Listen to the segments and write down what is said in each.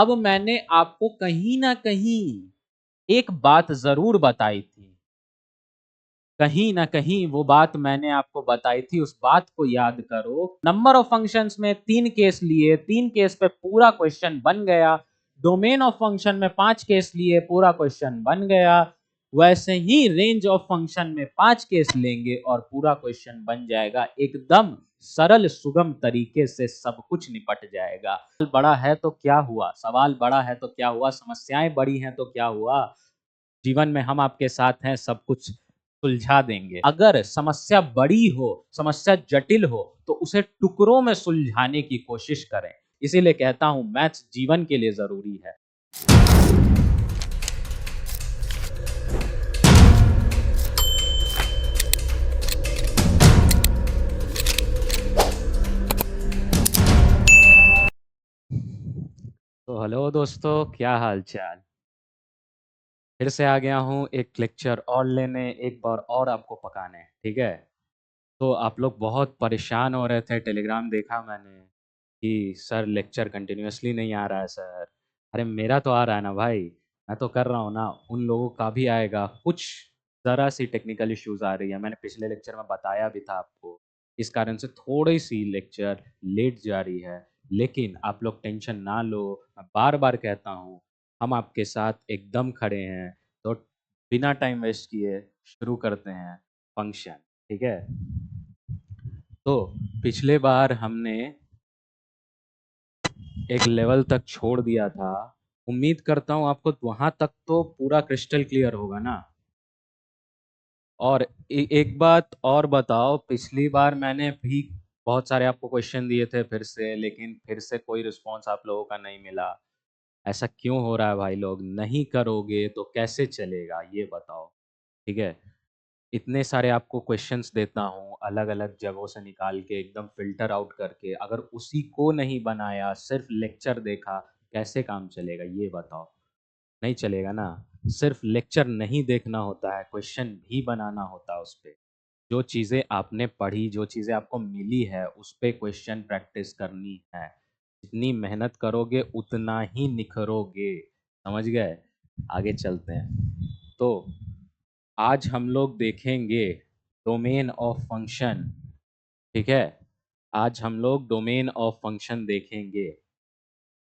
अब मैंने आपको कहीं ना कहीं एक बात जरूर बताई थी, कहीं ना कहीं वो बात मैंने आपको बताई थी, उस बात को याद करो। नंबर ऑफ फंक्शंस में 3 केस लिए, 3 केस पे पूरा क्वेश्चन बन गया। डोमेन ऑफ फंक्शन में 5 केस लिए, पूरा क्वेश्चन बन गया। वैसे ही रेंज ऑफ फंक्शन में 5 केस लेंगे और पूरा क्वेश्चन बन जाएगा। एकदम सरल सुगम तरीके से सब कुछ निपट जाएगा। बड़ा है तो क्या हुआ, सवाल बड़ा है तो क्या हुआ, समस्याएं बड़ी हैं तो क्या हुआ, जीवन में हम आपके साथ हैं, सब कुछ सुलझा देंगे। अगर समस्या बड़ी हो, समस्या जटिल हो, तो उसे टुकड़ों में सुलझाने की कोशिश करें। इसीलिए कहता हूं मैथ्स जीवन के लिए जरूरी है। तो हेलो दोस्तों, क्या हाल चाल। फिर से आ गया हूँ एक लेक्चर और लेने, एक बार और आपको पकाने। ठीक है, तो आप लोग बहुत परेशान हो रहे थे, टेलीग्राम देखा मैंने कि सर लेक्चर कंटिन्यूअसली नहीं आ रहा है सर। अरे मेरा तो आ रहा है ना भाई, मैं तो कर रहा हूँ ना, उन लोगों का भी आएगा। कुछ ज़रा सी टेक्निकल इश्यूज आ रही है, मैंने पिछले लेक्चर में बताया भी था आपको। इस कारण से थोड़ी सी लेक्चर लेट जा रही है, लेकिन आप लोग टेंशन ना लो। मैं बार बार कहता हूँ, हम आपके साथ एकदम खड़े हैं। तो बिना टाइम वेस्ट किए शुरू करते हैं फंक्शन। ठीक है, तो पिछले बार हमने एक लेवल तक छोड़ दिया था। उम्मीद करता हूँ आपको वहां तक तो पूरा क्रिस्टल क्लियर होगा ना। और एक बात और बताओ, पिछली बार मैंने भी बहुत सारे आपको क्वेश्चन दिए थे फिर से, लेकिन फिर से कोई रिस्पॉन्स आप लोगों का नहीं मिला। ऐसा क्यों हो रहा है भाई? लोग नहीं करोगे तो कैसे चलेगा, ये बताओ। ठीक है, इतने सारे आपको क्वेश्चंस देता हूँ अलग अलग जगहों से निकाल के, एकदम फिल्टर आउट करके, अगर उसी को नहीं बनाया, सिर्फ लेक्चर देखा, कैसे काम चलेगा ये बताओ। नहीं चलेगा ना। सिर्फ लेक्चर नहीं देखना होता है, क्वेश्चन भी बनाना होता है उस पे। जो चीज़ें आपने पढ़ी, जो चीज़ें आपको मिली है, उस पे क्वेश्चन प्रैक्टिस करनी है। जितनी मेहनत करोगे उतना ही निखरोगे। समझ गए? आगे चलते हैं। तो आज हम लोग देखेंगे डोमेन ऑफ फंक्शन। ठीक है, आज हम लोग डोमेन ऑफ फंक्शन देखेंगे।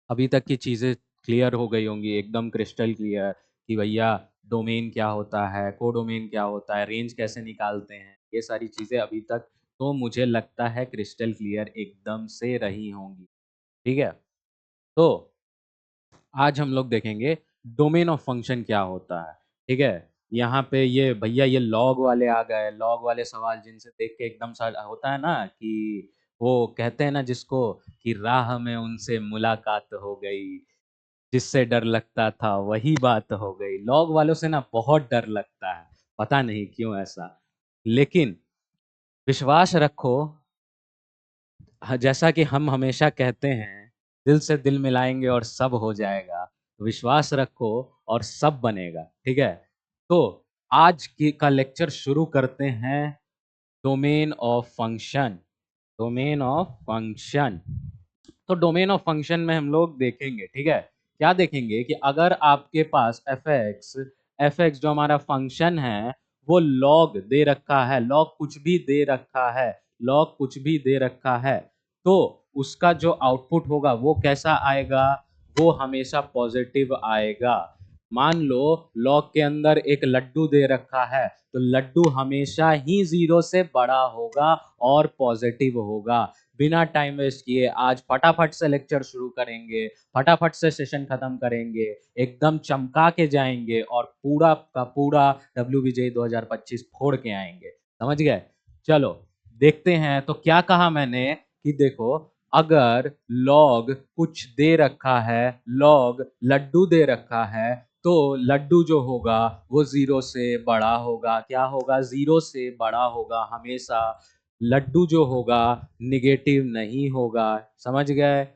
अभी तक की चीज़ें क्लियर हो गई होंगी, एकदम क्रिस्टल क्लियर, कि भैया डोमेन क्या होता है, कोडोमेन क्या होता है, रेंज कैसे निकालते हैं, ये सारी चीज़ें अभी तक तो मुझे लगता है क्रिस्टल क्लियर एकदम से रही होंगी। ठीक है, तो आज हम लोग देखेंगे डोमेन ऑफ फंक्शन क्या होता है। ठीक है, यहाँ पे ये भैया ये लॉग वाले आ गए, लॉग वाले सवाल जिनसे देख के एकदम सा होता है ना कि वो कहते हैं ना जिसको, कि राह में उनसे मुलाकात हो गई, जिससे डर लगता था वही बात हो गई। लॉग वालों से ना बहुत डर लगता है, पता नहीं क्यों ऐसा। लेकिन विश्वास रखो, जैसा कि हम हमेशा कहते हैं, दिल से दिल मिलाएंगे और सब हो जाएगा। विश्वास रखो और सब बनेगा। ठीक है, तो आज की का लेक्चर शुरू करते हैं। Domain of function, domain of function. तो डोमेन ऑफ फंक्शन में हम लोग देखेंगे, ठीक है, क्या देखेंगे कि अगर आपके पास एफ एक्स जो हमारा फंक्शन है, वो लॉग दे रखा है, लॉग कुछ भी दे रखा है, लॉग कुछ भी दे रखा है, तो उसका जो आउटपुट होगा वो कैसा आएगा? वो हमेशा पॉजिटिव आएगा। मान लो लॉग के अंदर एक लड्डू दे रखा है, तो लड्डू हमेशा ही 0 से बड़ा होगा और पॉजिटिव होगा। बिना टाइम वेस्ट किए आज फटाफट से लेक्चर शुरू करेंगे, फटाफट से सेशन खत्म करेंगे, एकदम चमका के जाएंगे और पूरा का पूरा WBJ 2025 फोड़ के आएंगे। समझ गए? चलो देखते हैं। तो क्या कहा मैंने कि देखो, अगर लॉग कुछ दे रखा है, लॉग लड्डू दे रखा है, तो लड्डू जो होगा वो 0 से बड़ा होगा। क्या होगा? 0 से बड़ा होगा हमेशा। लड्डू जो होगा निगेटिव नहीं होगा। समझ गए?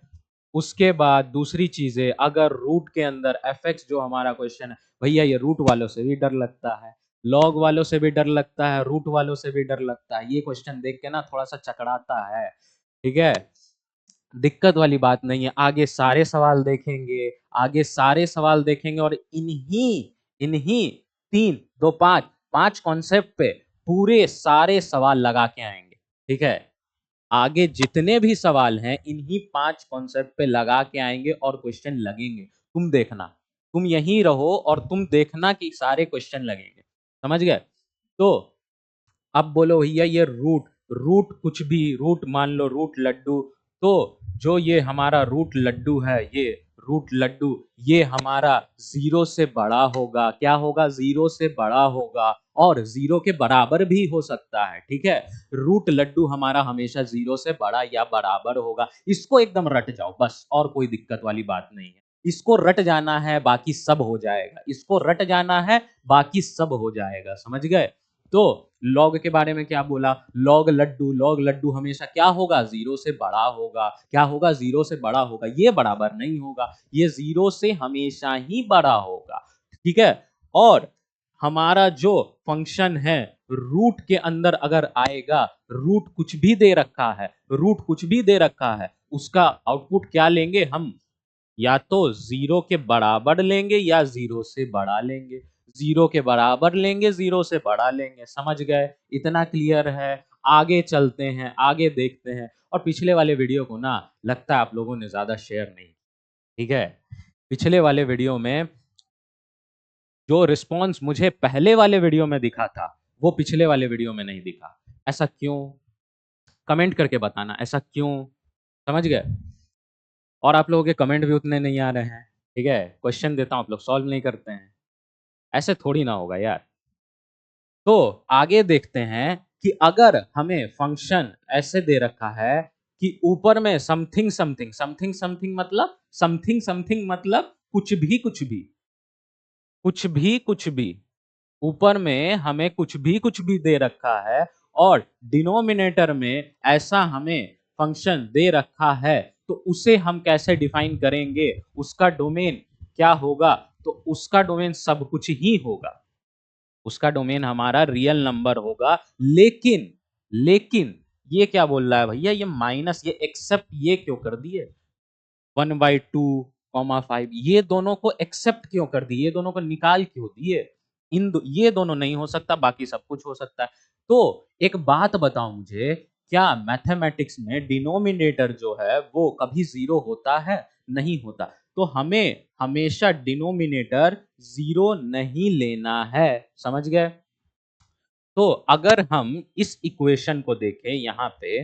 उसके बाद दूसरी चीजें, अगर रूट के अंदर एफ एक्स जो हमारा क्वेश्चन है, भैया ये रूट वालों से भी डर लगता है, लॉग वालों से भी डर लगता है, रूट वालों से भी डर लगता है। ये क्वेश्चन देख के ना थोड़ा सा चकराता है। ठीक है, दिक्कत वाली बात नहीं है। आगे सारे सवाल देखेंगे, आगे सारे सवाल देखेंगे और इन्हीं इन्हीं 3 2 5 कॉन्सेप्ट पे पूरे सारे सवाल लगा के आएंगे। ठीक है, आगे जितने भी सवाल हैं इन्हीं 5 कॉन्सेप्ट पे लगा के आएंगे और क्वेश्चन लगेंगे। तुम देखना, तुम यहीं रहो और तुम देखना कि सारे क्वेश्चन लगेंगे। समझ गए? तो अब बोलो भैया ये रूट, रूट कुछ भी, रूट मान लो रूट लड्डू, तो जो ये हमारा रूट लड्डू है, ये रूट लड्डू, ये हमारा 0 से बड़ा होगा। क्या होगा? 0 से बड़ा होगा और 0 के बराबर भी हो सकता है। ठीक है, रूट लड्डू हमारा हमेशा 0 से बड़ा या बराबर होगा। इसको एकदम रट जाओ बस, और कोई दिक्कत वाली बात नहीं है। इसको रट जाना है, बाकी सब हो जाएगा। इसको रट जाना है, बाकी सब हो जाएगा। समझ गए? तो लॉग के बारे में क्या बोला? लॉग लड्डू, लॉग लड्डू हमेशा क्या होगा? 0 से बड़ा होगा। क्या होगा? 0 से बड़ा होगा। ये बराबर नहीं होगा, ये 0 से हमेशा ही बड़ा होगा। ठीक है, और हमारा जो फंक्शन है रूट के अंदर अगर आएगा, रूट कुछ भी दे रखा है, रूट कुछ भी दे रखा है, उसका आउटपुट क्या लेंगे हम? या तो 0 के बराबर लेंगे या 0 से बड़ा लेंगे। 0 के बराबर लेंगे, 0 से बड़ा लेंगे। समझ गए? इतना क्लियर है। आगे चलते हैं, आगे देखते हैं। और पिछले वाले वीडियो को ना लगता है आप लोगों ने ज्यादा शेयर नहीं, ठीक है? पिछले वाले वीडियो में जो रिस्पॉन्स मुझे पहले वाले वीडियो में दिखा था, वो पिछले वाले वीडियो में नहीं दिखा। ऐसा क्यों? कमेंट करके बताना, ऐसा क्यों? समझ गए? और आप लोगों के कमेंट भी उतने नहीं आ रहे हैं। ठीक है, क्वेश्चन देता हूँ आप लोग सॉल्व नहीं करते हैं, ऐसे थोड़ी ना होगा यार। तो आगे देखते हैं कि अगर हमें फंक्शन ऐसे दे रखा है कि ऊपर में समथिंग समथिंग समथिंग समथिंग मतलब समथिंग समथिंग मतलब कुछ भी कुछ भी कुछ भी कुछ भी, ऊपर में हमें कुछ भी दे रखा है और डिनोमिनेटर में ऐसा हमें फंक्शन दे रखा है, तो उसे हम कैसे डिफाइन करेंगे? उसका डोमेन क्या होगा? तो उसका डोमेन सब कुछ ही होगा। उसका डोमेन हमारा रियल नंबर होगा। लेकिन लेकिन ये क्या बोल रहा है भैया? ये माइनस, ये एक्सेप्ट ये क्यों कर दिए? 1/2, 5 ये दोनों को एक्सेप्ट क्यों कर दिए? ये दोनों को निकाल क्यों दिए? ये दोनों नहीं हो सकता, बाकी सब कुछ हो सकता है। तो एक बात बताओ मुझे, क्या मैथमेटिक्स में डिनोमिनेटर जो है वो कभी 0 होता है? नहीं होता। तो हमें हमेशा डिनोमिनेटर 0 नहीं लेना है। समझ गए? तो अगर हम इस इक्वेशन को देखें यहाँ पे,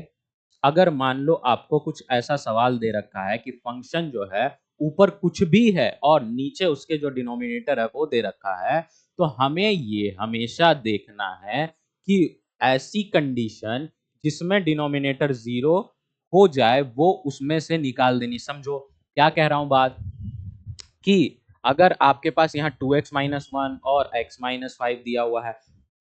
अगर मान लो आपको कुछ ऐसा सवाल दे रखा है कि फंक्शन जो है ऊपर कुछ भी है और नीचे उसके जो डिनोमिनेटर है वो दे रखा है, तो हमें ये हमेशा देखना है कि ऐसी कंडीशन जिसमें डिनोमिनेटर 0 हो जाए वो उसमें से निकाल देनी। समझो क्या कह रहा हूं बात? कि अगर आपके पास यहाँ 2x-1 और x-5 दिया हुआ है,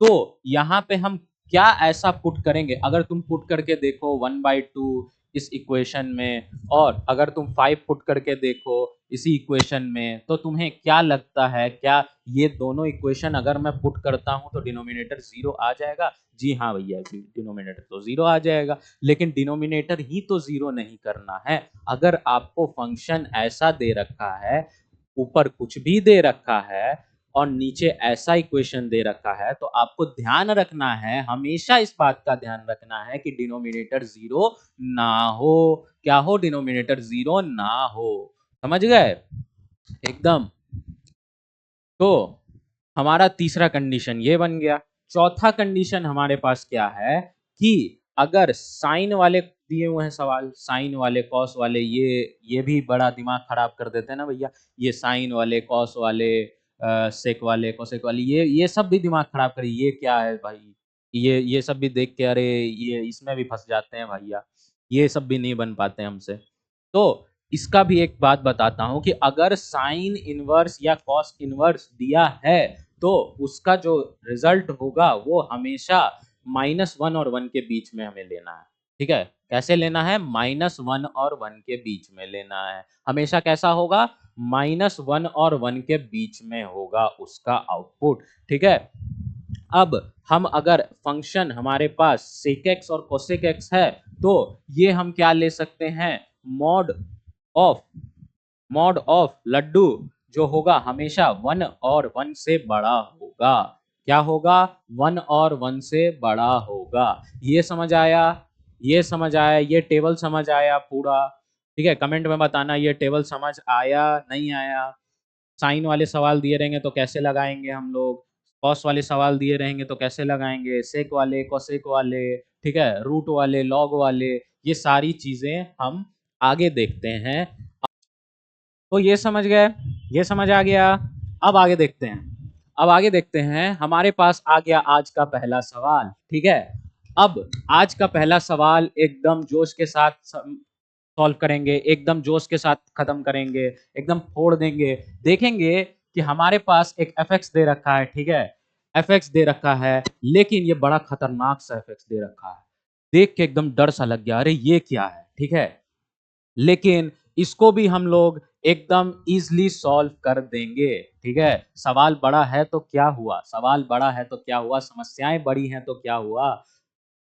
तो यहाँ पे हम क्या ऐसा पुट करेंगे? अगर तुम पुट करके देखो 1/2 इस इक्वेशन में, और अगर तुम 5 पुट करके देखो इसी इक्वेशन में, तो तुम्हें क्या लगता है, क्या ये दोनों इक्वेशन अगर मैं पुट करता हूं तो डिनोमिनेटर 0 आ जाएगा? जी हाँ भैया जी, डिनोमिनेटर तो 0 आ जाएगा। लेकिन डिनोमिनेटर ही तो 0 नहीं करना है। अगर आपको फंक्शन ऐसा दे रखा है, ऊपर कुछ भी दे रखा है और नीचे ऐसा इक्वेशन दे रखा है, तो आपको ध्यान रखना है, हमेशा इस बात का ध्यान रखना है कि डिनोमिनेटर 0 ना हो। क्या हो? डिनोमिनेटर 0 ना हो। समझ गए? एकदम। तो हमारा तीसरा कंडीशन ये बन गया। चौथा कंडीशन हमारे पास क्या है कि अगर साइन वाले दिए हुए हैं सवाल, साइन वाले, कॉस वाले, ये भी बड़ा दिमाग खराब कर देते हैं ना भैया। ये साइन वाले, कॉस वाले, सेक वाले, कोसेक वाले, ये सब भी दिमाग खराब करी। ये क्या है भाई? ये सब भी देख के अरे ये इसमें भी फंस जाते हैं भैया। ये सब भी नहीं बन पाते हमसे। तो इसका भी एक बात बताता हूं कि अगर साइन इनवर्स या कॉस इनवर्स दिया है, तो उसका जो रिजल्ट होगा वो हमेशा -1 और 1 के बीच में हमें लेना है। ठीक है, कैसे लेना है? -1 और 1 के बीच में लेना है। हमेशा कैसा होगा? -1 और 1 के बीच में होगा उसका आउटपुट। ठीक है, अब हम अगर फंक्शन हमारे पास sec x और cosec x है, तो ये हम क्या ले सकते हैं? मॉड ऑफ लड्डू जो होगा हमेशा 1 और 1 से बड़ा होगा। क्या होगा? 1 और 1 से बड़ा होगा। ये समझ आया? ये समझ आया? ये टेबल समझ आया पूरा? ठीक है, कमेंट में बताना ये टेबल समझ आया नहीं आया। साइन वाले सवाल दिए रहेंगे तो कैसे लगाएंगे हम लोग, कॉस वाले सवाल दिए रहेंगे तो कैसे लगाएंगे, सेक वाले, कोसेक वाले, ठीक है, रूट वाले, लॉग वाले, ये सारी चीजें हम आगे देखते हैं। तो ये समझ गए, ये समझ आ गया। अब आगे देखते हैं, अब आगे देखते हैं। हमारे पास आ गया आज का पहला सवाल। ठीक है, अब आज का पहला सवाल एकदम जोश के साथ सॉल्व करेंगे, एकदम जोश के साथ खत्म करेंगे, एकदम फोड़ देंगे। देखेंगे कि हमारे पास एक एफ दे रखा है। ठीक है, एफ दे रखा है, लेकिन ये बड़ा खतरनाक सा एफ दे रखा है। देख के एकदम डर सा लग गया, अरे ये क्या है। ठीक है, लेकिन इसको भी हम लोग एकदम इजीली सॉल्व कर देंगे। ठीक है, सवाल बड़ा है तो क्या हुआ, सवाल बड़ा है तो क्या हुआ, समस्याएं बड़ी हैं तो क्या हुआ,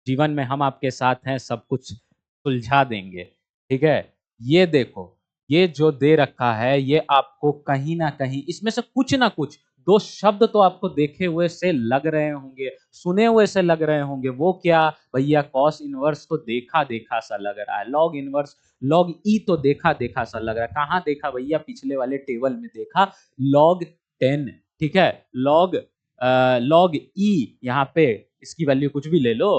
जीवन में हम आपके साथ हैं, सब कुछ सुलझा देंगे। ठीक है, ये देखो, ये जो दे रखा है ये आपको कहीं ना कहीं इसमें से कुछ ना कुछ दो शब्द तो आपको देखे हुए से लग रहे होंगे, सुने हुए से लग रहे होंगे। वो क्या भैया? कॉस इनवर्स तो देखा देखा सा लग रहा है, लॉग इनवर्स, लॉग ई तो देखा देखा सा लग रहा है। कहाँ देखा भैया? पिछले वाले टेबल में देखा, लॉग 10। ठीक है, लॉग ई, यहाँ पे इसकी वैल्यू कुछ भी ले लो,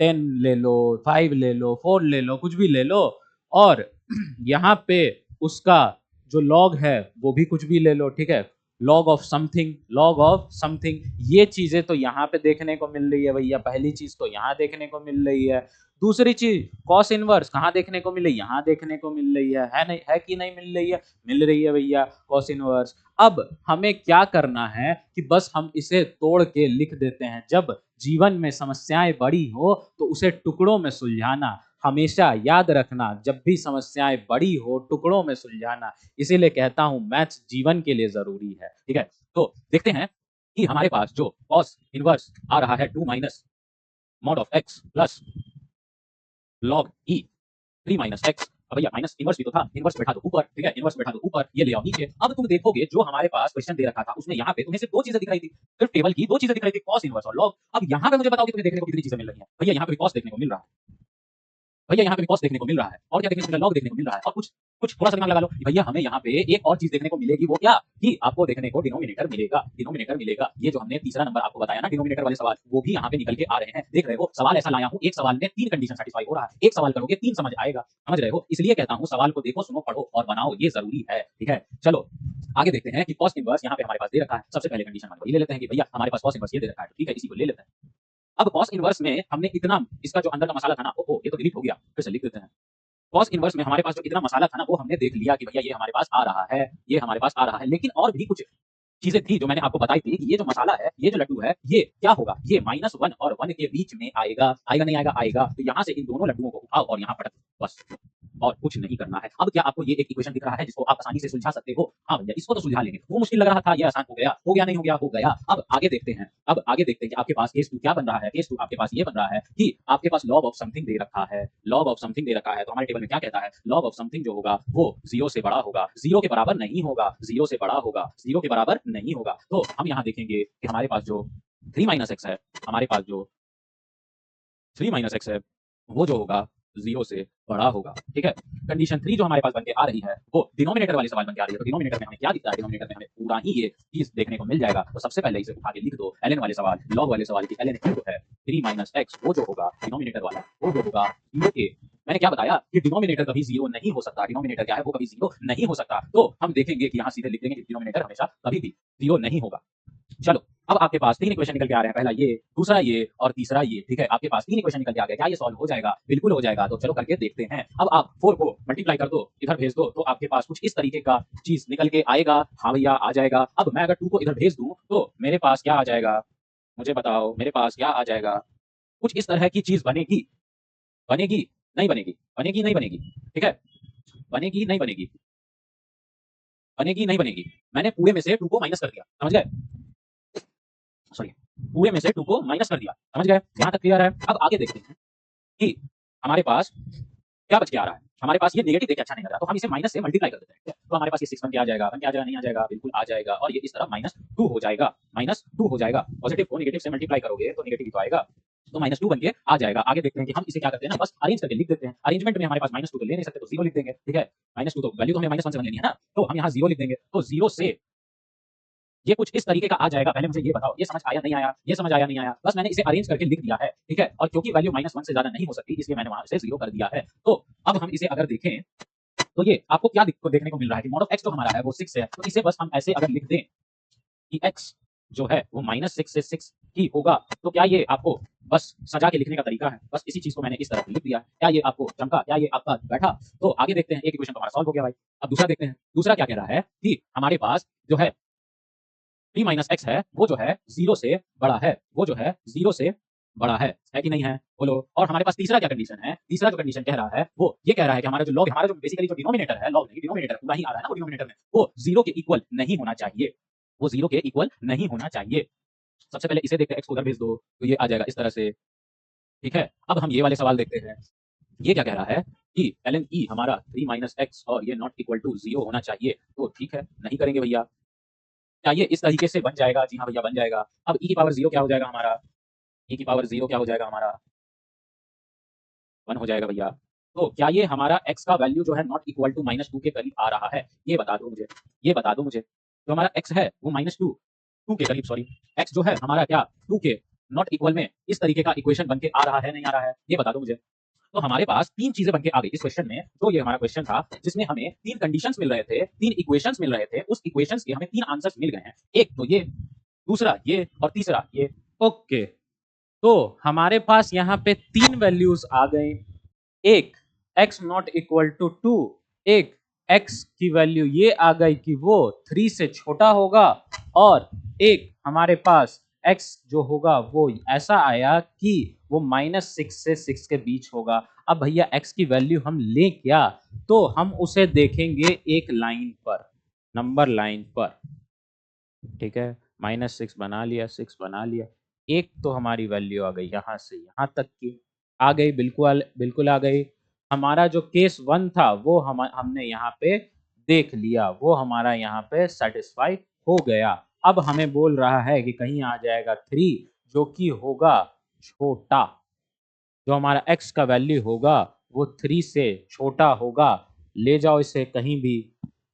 10 ले लो, 5 ले लो, 4 ले लो, कुछ भी ले लो, और यहाँ पे उसका जो लॉग है वो भी कुछ भी ले लो। ठीक है, log of something, log of something, ये चीजें तो यहाँ पे देखने को मिल रही है भैया। पहली चीज तो यहाँ देखने को मिल रही है। दूसरी चीज कॉस इनवर्स कहाँ देखने को मिल रही है? यहाँ देखने को मिल रही है नहीं है कि नहीं मिल रही है? मिल रही है भैया कॉस इनवर्स। अब हमें क्या करना है कि बस हम इसे तोड़ के लिख देते हैं। जब जीवन में समस्याएं बड़ी हो तो उसे टुकड़ों में सुलझाना, हमेशा याद रखना, जब भी समस्याएं बड़ी हो टुकड़ों में सुलझाना। इसीलिए कहता हूं मैथ्स जीवन के लिए जरूरी है। ठीक है, तो देखते हैं कि हमारे पास जो कॉस इनवर्स आ रहा है 2 minus mod of x plus log E 3 minus x. अब भैया माइनस इनवर्स भी तो था, इनवर्स बैठा दो ऊपर। ठीक है, इनवर्स बैठा दो ऊपर, ये ले आओ नीचे। अब तुम देखोगे जो हमारे पास क्वेश्चन दे रखा था उसमें यहाँ पे तुम्हें सिर्फ दो चीजें दिख रही थी, सिर्फ टेबल की दो चीजें दिख रही थी, कॉस इनवर्स और लॉग। अब यहाँ पे मुझे बताओ कि तुम्हें देखने को कितनी चीजें मिल रही हैं? भैया यहाँ पे कॉस देखने को मिल रहा है, भैया यहाँ पे कॉस देखने को मिल रहा है, और क्या देखने को मिल रहा है? लॉग देखने को मिल रहा है, और कुछ कुछ थोड़ा सा दिमाग लगा लो भैया हमें यहाँ पे एक और चीज देखने को मिलेगी। वो क्या? कि आपको देखने को डिनोमिनेटर मिलेगा, डिनोमिनेटर मिलेगा। ये जो हमने तीसरा नंबर आपको बताया ना डिनोमिनेटर वाले सवाल, वो भी यहाँ पे निकल के आ रहे हैं। देख रहे हो, सवाल ऐसा लाया हूँ, एक सवाल में 3 कंडीशन सेटिस्फाई हो रहा है। एक सवाल करोगे 3 समझ आएगा, समझ रहे हो? इसलिए कहता हूँ सवाल को देखो, सुनो, पढ़ो और बनाओ, ये जरूरी है। ठीक है, चलो आगे देखते हैं कि कॉस इनवर्स यहाँ पे हमारे पास दे रखा है। सबसे पहले कंडीशन मान ले लेते हैं कि भैया हमारे पास कॉस इनवर्स ये दे रखा है। ठीक है, इसी को ले लेते हैं। अब कॉस इनवर्स में हमने इतना, इसका जो अंदर का मसाला था ना, ओ ये तो डिलीट हो गया, फिर से लिख देते हैं। कॉस इनवर्स में हमारे पास जो इतना मसाला था ना, वो हमने देख लिया कि भैया ये हमारे पास आ रहा है, ये हमारे पास आ रहा है। लेकिन और भी कुछ चीजें थी जो मैंने आपको बताई थी कि ये जो मसाला है, ये जो लड्डू है, ये क्या होगा? ये -1 और 1 के बीच में आएगा। आएगा नहीं आएगा? आएगा। तो यहाँ से इन दोनों लड्डुओं को उठाओ और यहाँ पटक, बस, और कुछ नहीं करना है। अब क्या आपको ये एक इक्वेशन दिख रहा है जिसको आप आसानी से सुलझा सकते हो? हाँ भैया, इसको तो सुलझा लेंगे। वो मुश्किल लग रहा था, ये आसान हो गया। हो गया नहीं हो गया? हो गया। अब आगे देखते हैं, अब आगे देखते हैं कि आपके पास केस 2 क्या बन रहा है। केस 2 आपके पास ये बन रहा है कि आपके पास लॉग ऑफ समथिंग दे रखा है, लॉग ऑफ समथिंग दे रखा है। तो हमारे टेबल में क्या कहता है? लॉग ऑफ समथिंग जो होगा वो 0 से बड़ा होगा, 0 के बराबर नहीं होगा, 0 से बड़ा होगा, 0 के बराबर नहीं होगा। तो हम यहाँ देखेंगे कि हमारे पास जो 3 माइनस एक्स है, हमारे पास जो 3 माइनस एक्स है, वो जो होगा 0 से बड़ा होगा। ठीक है, कंडीशन 3 जो हमारे पास बनके आ रही है वो डिनोमिनेटर वाले सवाल बनके आ रही है। तो डिनोमिनेटर में हमें क्या दिखता है? डिनोमिनेटर में हमें पूरा ही ये चीज देखने को मिल जाएगा। तो सबसे पहले इसे उठा के लिख दो, ln वाले सवाल, log वाले सवाल की ln जो है 3 माइनस एक्स, वो जो होगा डिनोमिनेटर वाला, वो जो होगा 0 के, मैंने क्या बताया कि डिनोमिनेटर कभी 0 नहीं हो सकता। डिनोमिनेटर क्या है? वो कभी 0 नहीं हो सकता। तो हम देखेंगे कि यहाँ सीधे लिख देंगे कि डिनोमिनेटर हमेशा कभी भी 0 नहीं होगा। चलो, अब आपके पास 3 इक्वेशन निकल के आ रहे हैं, पहला ये, दूसरा ये और तीसरा ये। ठीक है, आपके पास 3 इक्वेशन निकल के आ गए। क्या ये सॉल्व हो जाएगा? बिल्कुल हो जाएगा। तो चलो करके देखते हैं। अब आप 4 को मल्टीप्लाई कर दो, इधर भेज दो, तो आपके पास कुछ इस तरीके का चीज निकल के आएगा। हाँ भैया आ जाएगा। अब मैं अगर 2 को इधर भेज दूं तो मेरे पास क्या आ जाएगा? मुझे बताओ, मेरे पास क्या आ जाएगा? कुछ इस तरह की चीज बनेगी। बनेगी नहीं बनेगी? बनेगी नहीं बनेगी? ठीक है, बनेगी नहीं बनेगी? बनेगी नहीं बनेगी? मैंने पूरे में से 2 को माइनस कर दिया, समझ गए? सॉरी, पूरे में से 2 को माइनस कर दिया, समझ गए? यहाँ तक क्लियर है? अब आगे देखते हैं कि हमारे पास क्या बच के आ रहा है। हमारे पास ये नेगेटिव देख के अच्छा नहीं लग रहा, तो हम इसे माइनस से मल्टीप्लाई कर देते हैं। तो हमारे पास ये 6 बन के आ जाएगा, नहीं आ जाएगा, बिल्कुल आ जाएगा, और ये इस तरफ -2 हो जाएगा, -2 हो जाएगा। पॉजिटिव को नेगेटिव से मल्टीप्लाई करोगे तो नेगेटिव ही तो आएगा, तो -2 बन के आ जाएगा। आगे देखते हैं कि हम इसे क्या करते हैं ना, बस अरेंज करके लिख देते हैं। अरेंजमेंट में हमारे पास -2 तो ले नहीं सकते, तो 0 लिख देंगे, ठीक है। -2 तो वैल्यू तो हमें -1 से लेनी है ना, तो हम यहाँ 0 लिख देंगे। तो 0 से ये कुछ इस तरीके का आ जाएगा। पहले मुझे ये बताओ, ये समझ आया नहीं आया, ये समझ आया नहीं आया, बस मैंने इसे अरेंज करके लिख दिया है, ठीक है। और क्योंकि वैल्यू -1 से ज्यादा नहीं हो सकती, इसलिए मैंने वहां से 0 कर दिया है। तो अब हम इसे अगर देखें तो ये आपको क्या देखने को मिल रहा है कि मॉड ऑफ x जो हमारा है वो 6 है, तो इसे बस हम ऐसे अगर लिख दें कि x जो है वो -6 से 6 ही होगा, तो क्या ये आपको बस सजा के लिखने का तरीका है? बस इसी चीज को मैंने इस तरह लिख दिया है। क्या ये आपको चमका? क्या ये आपका बैठा? तो आगे देखते हैं, एक इक्वेशन तो हमारा सॉल्व हो गया भाई। अब दूसरा देखते हैं, दूसरा क्या कह रहा है कि हमारे पास जो है p माइनस एक्स है, वो जो है 0 से बड़ा है, वो जो है 0 से बड़ा है कि नहीं है? बोलो। और हमारे पास तीसरा क्या कंडीशन है? तीसरा जो कंडीशन कह रहा है वो ये कह रहा है कि हमारा जो लॉग, हमारा जो बेसिकली जो डिनोमिनेटर है, लॉग नहीं, डिनोमिनेटर पूरा ही आ रहा है ना वो डिनोमिनेटर में, वो 0 के इक्वल नहीं होना चाहिए, वो 0 के इक्वल नहीं होना चाहिए। सबसे पहले इसे देखते हैं, x को उधर भेज दो, तो ये आ जाएगा इस तरह से, ठीक है। अब हम ये वाले सवाल देखते हैं, ये क्या कह रहा है कि ln e हमारा 3 माइनस एक्स और ये नॉट इक्वल टू 0 होना चाहिए, तो ठीक है, नहीं करेंगे भैया। क्या ये इस तरीके से बन जाएगा? जी हाँ भैया बन जाएगा। अब e की पावर 0 क्या हो जाएगा हमारा? e की पावर 0 क्या हो जाएगा हमारा? 1 हो जाएगा भैया। तो क्या ये हमारा x का वैल्यू जो है नॉट इक्वल टू -2 के करीब आ रहा है? ये बता दो मुझे, ये बता दो मुझे। जो हमारा x है वो -2 के करीब, सॉरी, x जो है हमारा क्या 2 के नॉट इक्वल में इस तरीके का इक्वेशन बन के आ रहा है, नहीं आ रहा है? ये बता दो मुझे। तो हमारे पास 3 चीजें बन के आ गई इस क्वेश्चन में। जो ये हमारा क्वेश्चन था जिसमें हमें 3 कंडीशंस मिल रहे थे, 3 इक्वेशंस मिल रहे थे, उस इक्वेशंस के हमें 3 आंसर्स मिल गए हैं। एक तो ये, दूसरा ये और तीसरा ये। ओके, तो हमारे पास यहाँ पे 3 वैल्यूज आ गई। एक x नॉट इक्वल टू 2, एक x की वैल्यू ये आ गई कि वो 3 से छोटा होगा, और एक हमारे पास x जो होगा वो ऐसा आया कि वो -6 से 6 के बीच होगा। अब भैया x की वैल्यू हम लें क्या? तो हम उसे देखेंगे एक लाइन पर, नंबर लाइन पर, ठीक है। -6 बना लिया, 6 बना लिया। एक तो हमारी वैल्यू आ गई यहाँ से यहाँ तक की, आ गई, बिल्कुल बिल्कुल आ गई। हमारा जो केस 1 था वो हमने यहाँ पे देख लिया, वो हमारा यहाँ पे सेटिस्फाई हो गया। अब हमें बोल रहा है कि कहीं आ जाएगा 3 जो कि होगा छोटा, जो हमारा x का वैल्यू होगा वो 3 से छोटा होगा। ले जाओ इसे कहीं भी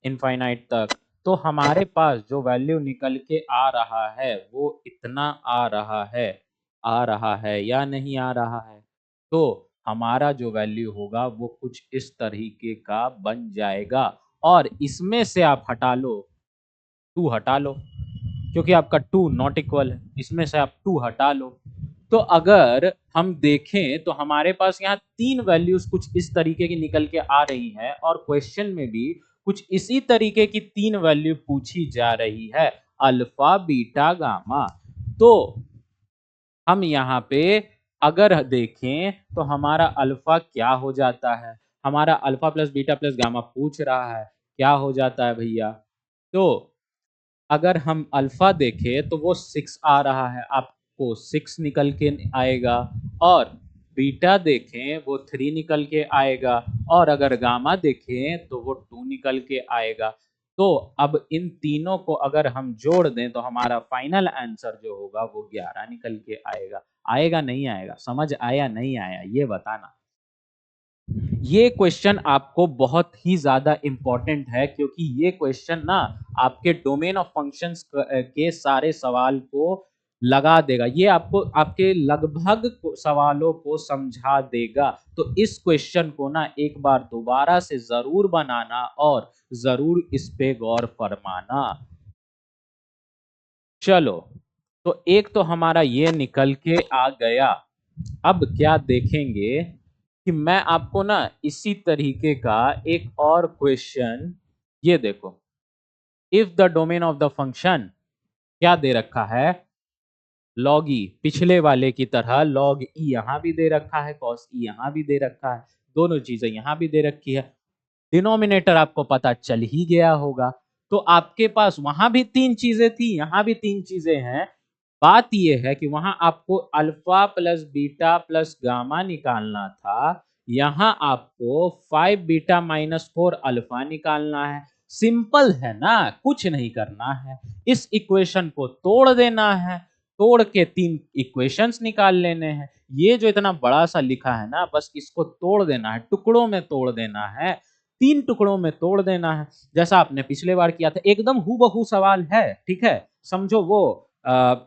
इनफाइनाइट तक, तो हमारे पास जो वैल्यू निकल के आ रहा है वो इतना आ रहा है या नहीं आ रहा है? तो हमारा जो वैल्यू होगा वो कुछ इस तरीके का बन जाएगा, और इसमें से आप हटा लो, 2 हटा लो, क्योंकि आपका 2 नॉट इक्वल है, इसमें से आप 2 हटा लो। तो अगर हम देखें तो हमारे पास यहाँ 3 वैल्यूज कुछ इस तरीके की निकल के आ रही है, और क्वेश्चन में भी कुछ इसी तरीके की 3 वैल्यू पूछी जा रही है, अल्फा बीटा गामा। तो हम यहाँ पे अगर देखें तो हमारा अल्फा क्या हो जाता है? हमारा alpha plus beta plus gamma पूछ रहा है, क्या हो जाता है भैया? तो अगर हम अल्फा देखें तो वो 6 आ रहा है, आपको 6 निकल के आएगा, और बीटा देखें वो 3 निकल के आएगा, और अगर गामा देखें तो वो 2 निकल के आएगा। तो अब इन तीनों को अगर हम जोड़ दें तो हमारा फाइनल आंसर जो होगा वो 11 निकल के आएगा। आएगा नहीं आएगा? समझ आया नहीं आया ये बताना। ये क्वेश्चन आपको बहुत ही ज़्यादा इम्पोर्टेंट है, क्योंकि ये क्वेश्चन ना आपके डोमेन ऑफ फंक्शंस के सारे सवाल को लगा देगा। ये आपको आपके लगभग सवालों को समझा देगा। तो इस क्वेश्चन को ना एक बार दोबारा से ज़रूर बनाना और ज़रूर इस पे गौर फरमाना। चलो, तो एक तो हमारा ये निकल के आ गया। अब क्या देखेंगे कि मैं आपको ना इसी तरीके का एक और क्वेश्चन, ये देखो, if the domain of the function क्या दे रखा है, लॉग ई, पिछले वाले की तरह लॉग ई यहाँ भी दे रखा है, कॉस ई यहाँ भी दे रखा है, दोनों चीजें यहाँ भी दे रखी है। डिनोमिनेटर आपको पता चल ही गया होगा, तो आपके पास वहां भी 3 चीजें थी, यहाँ भी 3 चीजें हैं। बात यह है कि वहां आपको alpha plus beta plus gamma निकालना था, यहां आपको 5 बीटा माइनस 4 अल्फा निकालना है। सिंपल है ना, कुछ नहीं करना है, इस इक्वेशन को तोड़ देना है, तोड़ के 3 इक्वेशंस निकाल लेने हैं। ये जो इतना बड़ा सा लिखा है ना, बस इसको तोड़ देना है, टुकड़ों में तोड़ देना है, 3 टुकड़ों में तोड़ देना है, जैसा आपने पिछले बार किया था। एकदम हूबहू सवाल है, ठीक है। समझो वो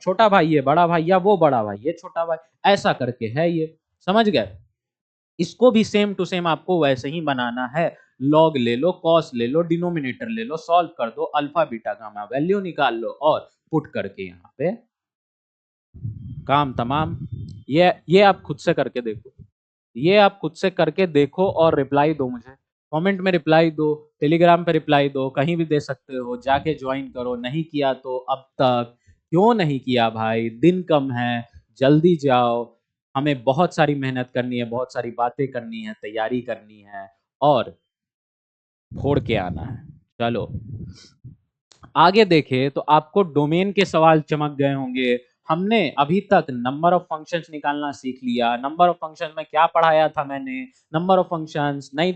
छोटा भाई है बड़ा भाई, या वो बड़ा भाई ये छोटा भाई, ऐसा करके है ये, समझ गए। इसको भी सेम टू सेम आपको वैसे ही बनाना है। लॉग ले लो, कॉस ले लो, डिनोमिनेटर ले लो, सॉल्व कर दो, अल्फा बीटा गामा वैल्यू निकाल लो और पुट करके यहाँ पे काम तमाम। ये आप खुद से करके देखो, ये आप खुद से करके देखो और रिप्लाई दो मुझे, कमेंट में रिप्लाई दो, टेलीग्राम पे रिप्लाई दो, कहीं भी दे सकते हो, जाके ज्वाइन करो। नहीं किया तो अब तक क्यों नहीं किया भाई, दिन कम है, जल्दी जाओ। हमें बहुत सारी मेहनत करनी है, बहुत सारी बातें करनी है, तैयारी करनी है और फोड़ के आना है। चलो आगे देखें तो आपको डोमेन के सवाल चमक गए होंगे। हमने अभी तक नंबर ऑफ फंक्शंस निकालना सीख लिया। नंबर ऑफ फंक्शन में क्या पढ़ाया था मैंने, नंबर ऑफ फंक्शंस नहीं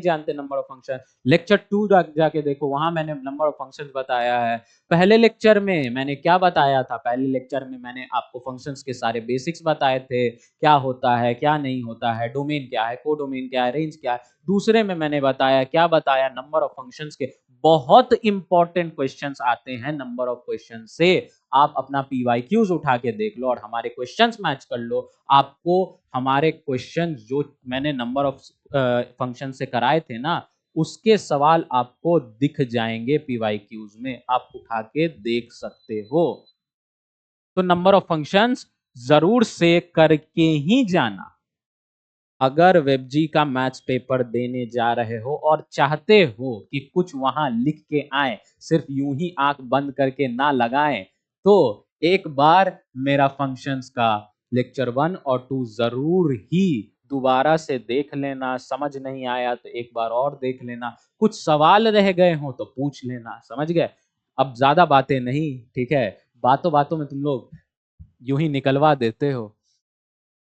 जानते नंबर ऑफ फंक्शन। लेक्चर 2 जाके देखो, वहां मैंने नंबर ऑफ फंक्शंस बताया है। पहले लेक्चर में मैंने क्या बताया था, पहले लेक्चर में मैंने आपको फंक्शंस के सारे बेसिक्स बताए थे, क्या होता है क्या नहीं होता है, डोमेन क्या है, कोडोमेन क्या है, रेंज क्या है। दूसरे में मैंने बताया, क्या बताया, नंबर ऑफ फंक्शंस के बहुत इंपॉर्टेंट क्वेश्चंस आते हैं नंबर ऑफ क्वेश्चन से। आप अपना पीवाईक्यूज उठा के देख लो और हमारे क्वेश्चंस मैच कर लो, आपको हमारे क्वेश्चन जो मैंने नंबर ऑफ फंक्शन से कराए थे ना, उसके सवाल आपको दिख जाएंगे पीवाईक्यूज में, आप उठा के देख सकते हो। तो नंबर ऑफ फंक्शंस जरूर से करके ही जाना। अगर वेबजी का मैथ्स पेपर देने जा रहे हो और चाहते हो कि कुछ वहां लिख के आए, सिर्फ यूं ही आंख बंद करके ना लगाएं, तो एक बार मेरा फंक्शंस का लेक्चर 1 और 2 जरूर ही दोबारा से देख लेना। समझ नहीं आया तो एक बार और देख लेना, कुछ सवाल रह गए हो तो पूछ लेना, समझ गए। अब ज्यादा बातें नहीं, ठीक है, बातों बातों में तुम लोग यूं ही निकलवा देते हो,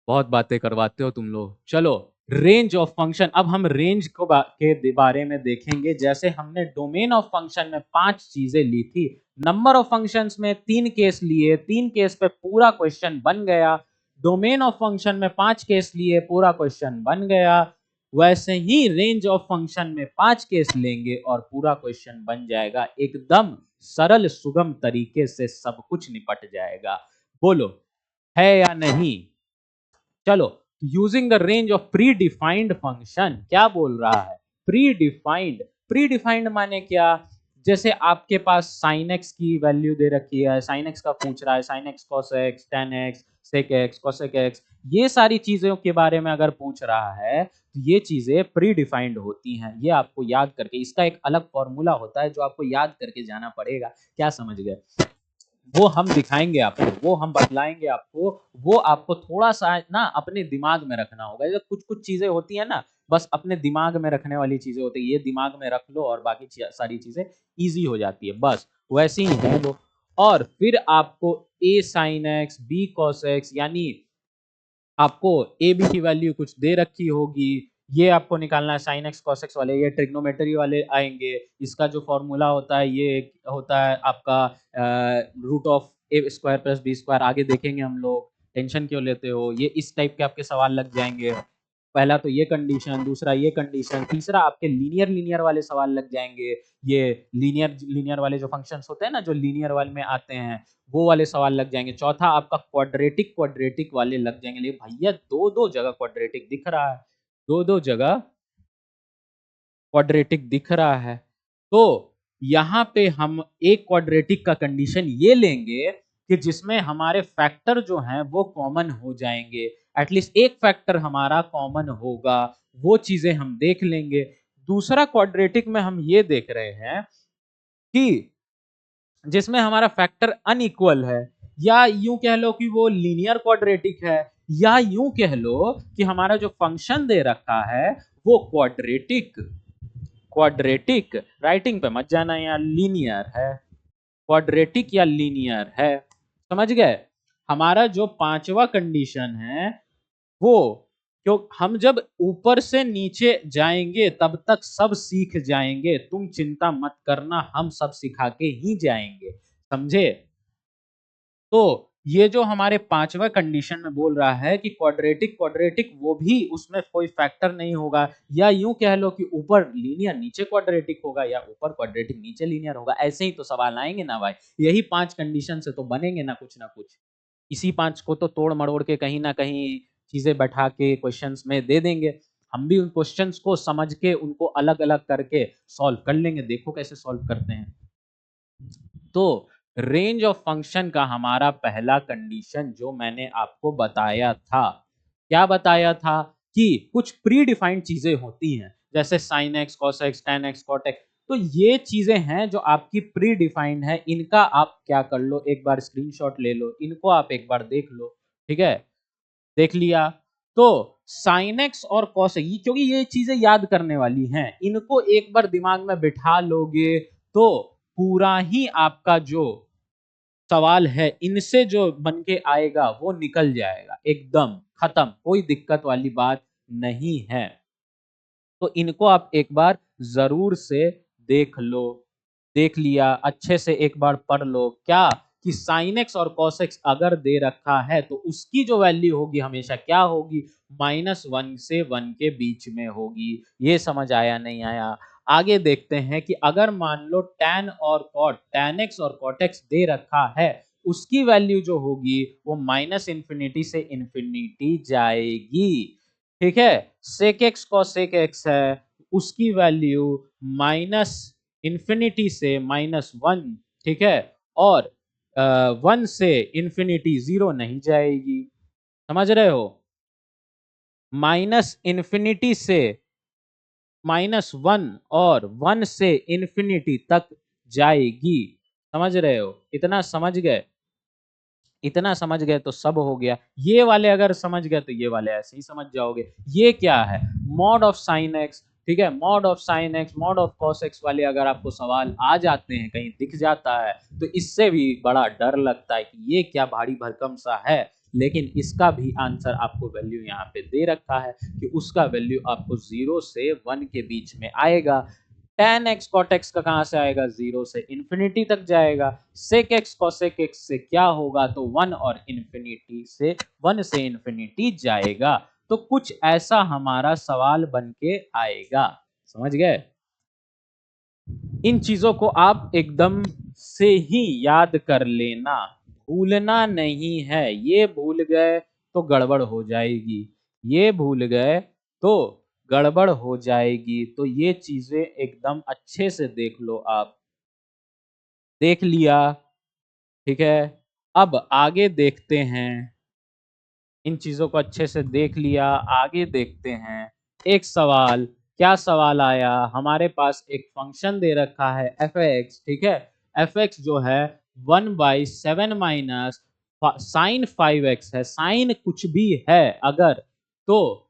बहुत बातें करवाते हो तुम लोग। चलो रेंज ऑफ फंक्शन, अब हम रेंज को के बारे में देखेंगे। जैसे हमने डोमेन ऑफ फंक्शन में 5 चीजें ली थी, नंबर ऑफ फंक्शंस में 3 केस लिए, 3 केस पे पूरा क्वेश्चन बन गया। डोमेन ऑफ फंक्शन में 5 केस लिए, पूरा क्वेश्चन बन गया। वैसे ही रेंज ऑफ फंक्शन में 5 केस लेंगे और पूरा क्वेश्चन बन जाएगा, एकदम सरल सुगम तरीके से सब कुछ निपट जाएगा। बोलो है या नहीं। चलो, using the range of pre defined function, क्या बोल रहा है, प्री डिफाइंड। प्री डिफाइंड माने क्या, जैसे आपके पास साइन एक्स की वैल्यू दे रखी है, साइन एक्स का पूछ रहा है, sine x cos x tan x sec x cosec x, ये सारी चीजों के बारे में अगर पूछ रहा है तो ये चीजें प्री डिफाइंड होती हैं। ये आपको याद करके, इसका एक अलग फॉर्मूला होता है जो आपको याद करके जाना पड़ेगा। क्या समझ गए, वो हम दिखाएंगे आपको, वो हम बतलाएंगे आपको, वो आपको थोड़ा सा ना अपने दिमाग में रखना होगा। ये कुछ कुछ चीजें होती है ना, बस अपने दिमाग में रखने वाली चीजें होती है, ये दिमाग में रख लो और बाकी सारी चीजें इजी हो जाती है, बस वैसे ही है वो। और फिर आपको a sin x b cos x, यानी आपको ए बी की वैल्यू कुछ दे रखी होगी, ये आपको निकालना है। साइन एक्स कॉस एक्स वाले ये ट्रिग्नोमेट्री वाले आएंगे, इसका जो फॉर्मूला होता है ये होता है आपका root of a square plus b square, आगे देखेंगे हम लोग, टेंशन क्यों लेते हो। ये इस टाइप के आपके सवाल लग जाएंगे। पहला तो ये कंडीशन, दूसरा ये कंडीशन, तीसरा आपके लीनियर लीनियर वाले सवाल लग जाएंगे। ये लीनियर लीनियर वाले जो फंक्शंस होते हैं ना, जो लीनियर वाले में आते हैं, वो वाले सवाल लग जाएंगे। चौथा आपका क्वाड्रेटिक क्वाड्रेटिक वाले लग जाएंगे। लेकिन भैया दो दो जगह क्वाड्रेटिक दिख रहा है, दो दो जगह क्वाड्रेटिक दिख रहा है, तो यहाँ पे हम एक क्वाड्रेटिक का कंडीशन ये लेंगे कि जिसमें हमारे फैक्टर जो हैं वो कॉमन हो जाएंगे, एटलीस्ट एक फैक्टर हमारा कॉमन होगा, वो चीजें हम देख लेंगे। दूसरा क्वाड्रेटिक में हम ये देख रहे हैं कि जिसमें हमारा फैक्टर अनइक्वल है, या यूं कह लो कि वो लीनियर क्वाड्रेटिक है, या यूं कह लो कि हमारा जो फंक्शन दे रखा है वो क्वाड्रेटिक क्वाड्रेटिक राइटिंग पे मत जाना यार, लीनियर है, क्वाड्रेटिक या लीनियर है, समझ गए। हमारा जो पांचवा कंडीशन है वो क्यों हम जब ऊपर से नीचे जाएंगे तब तक सब सीख जाएंगे, तुम चिंता मत करना, हम सब सिखा के ही जाएंगे, समझे। तो ये जो हमारे पांचवा कंडीशन में बोल रहा है कि क्वाड्रेटिक क्वाड्रेटिक वो भी उसमें कोई फैक्टर नहीं होगा, या यूं कह लो कि ऊपर लीनियर नीचे क्वाड्रेटिक होगा या ऊपर क्वाड्रेटिक नीचे लीनियर होगा, ऐसे ही तो सवाल आएंगे ना भाई। यही 5 कंडीशन से तो बनेंगे ना कुछ। इसी 5 को तो तोड़ मरोड़ के कहीं ना कहीं चीजें बैठा के क्वेश्चंस में दे देंगे। हम भी उन क्वेश्चंस को समझ के उनको अलग अलग करके सॉल्व कर लेंगे, देखो कैसे सॉल्व करते हैं। तो रेंज ऑफ फंक्शन का हमारा पहला कंडीशन जो मैंने आपको बताया था, क्या बताया था कि कुछ प्री डिफाइंड चीजें होती हैं, जैसे sine x cos x tan x cot x, तो ये चीजें हैं जो आपकी प्री डिफाइंड है, इनका आप क्या कर लो, एक बार स्क्रीनशॉट ले लो, इनको आप एक बार देख लो, ठीक है। देख लिया तो साइन एक्स और कॉस एक्स, क्योंकि ये चीजें याद करने वाली हैं, इनको एक बार दिमाग में बिठा लोगे तो पूरा ही आपका जो सवाल है इनसे जो बन के आएगा वो निकल जाएगा, एकदम खत्म, कोई दिक्कत वाली बात नहीं है। तो इनको आप एक बार जरूर से देख लो। देख लिया, अच्छे से एक बार पढ़ लो क्या, कि साइन एक्स और कॉस एक्स अगर दे रखा है तो उसकी जो वैल्यू होगी हमेशा क्या होगी, -1 से 1 के बीच में होगी। ये समझ आया नहीं आया। आगे देखते हैं कि अगर मान लो tan और cot, tan x और cot x दे रखा है, उसकी वैल्यू जो होगी वो -इंफिनिटी से इंफिनिटी जाएगी, ठीक है। sec x cosec x है, उसकी वैल्यू माइनस इंफिनिटी से -1, ठीक है, और 1 से इंफिनिटी 0 नहीं जाएगी, समझ रहे हो। माइनस इंफिनिटी से -1 और 1 से इंफिनिटी तक जाएगी, समझ रहे हो, इतना समझ गए। इतना समझ गए तो सब हो गया। ये वाले अगर समझ गए तो ये वाले ऐसे ही समझ जाओगे। ये क्या है, मॉड ऑफ साइन एक्स, ठीक है, mod of sine x mod of cos x वाले अगर आपको सवाल आ जाते हैं, कहीं दिख जाता है, तो इससे भी बड़ा डर लगता है कि ये क्या भारी भरकम सा है, लेकिन इसका भी आंसर आपको वैल्यू यहाँ पे दे रखा है कि उसका वैल्यू आपको 0 से 1 के बीच में आएगा। tan x cot x का कहां से आएगा, 0 से इंफिनिटी तक जाएगा। sec x cosec x से क्या होगा, तो 1 और इंफिनिटी से 1 से इंफिनिटी जाएगा। तो कुछ ऐसा हमारा सवाल बन के आएगा, समझ गए। इन चीजों को आप एकदम से ही याद कर लेना, भूलना नहीं है। ये भूल गए तो गड़बड़ हो जाएगी, ये भूल गए तो गड़बड़ हो जाएगी। तो ये चीजें एकदम अच्छे से देख लो आप। देख लिया, ठीक है। अब आगे देखते हैं, इन चीजों को अच्छे से देख लिया, आगे देखते हैं। एक सवाल, क्या सवाल आया, हमारे पास एक फंक्शन दे रखा है एफ एक्स, ठीक है। एफ एक्स जो है 1/7 माइनस साइन 5x है, साइन कुछ भी है अगर, तो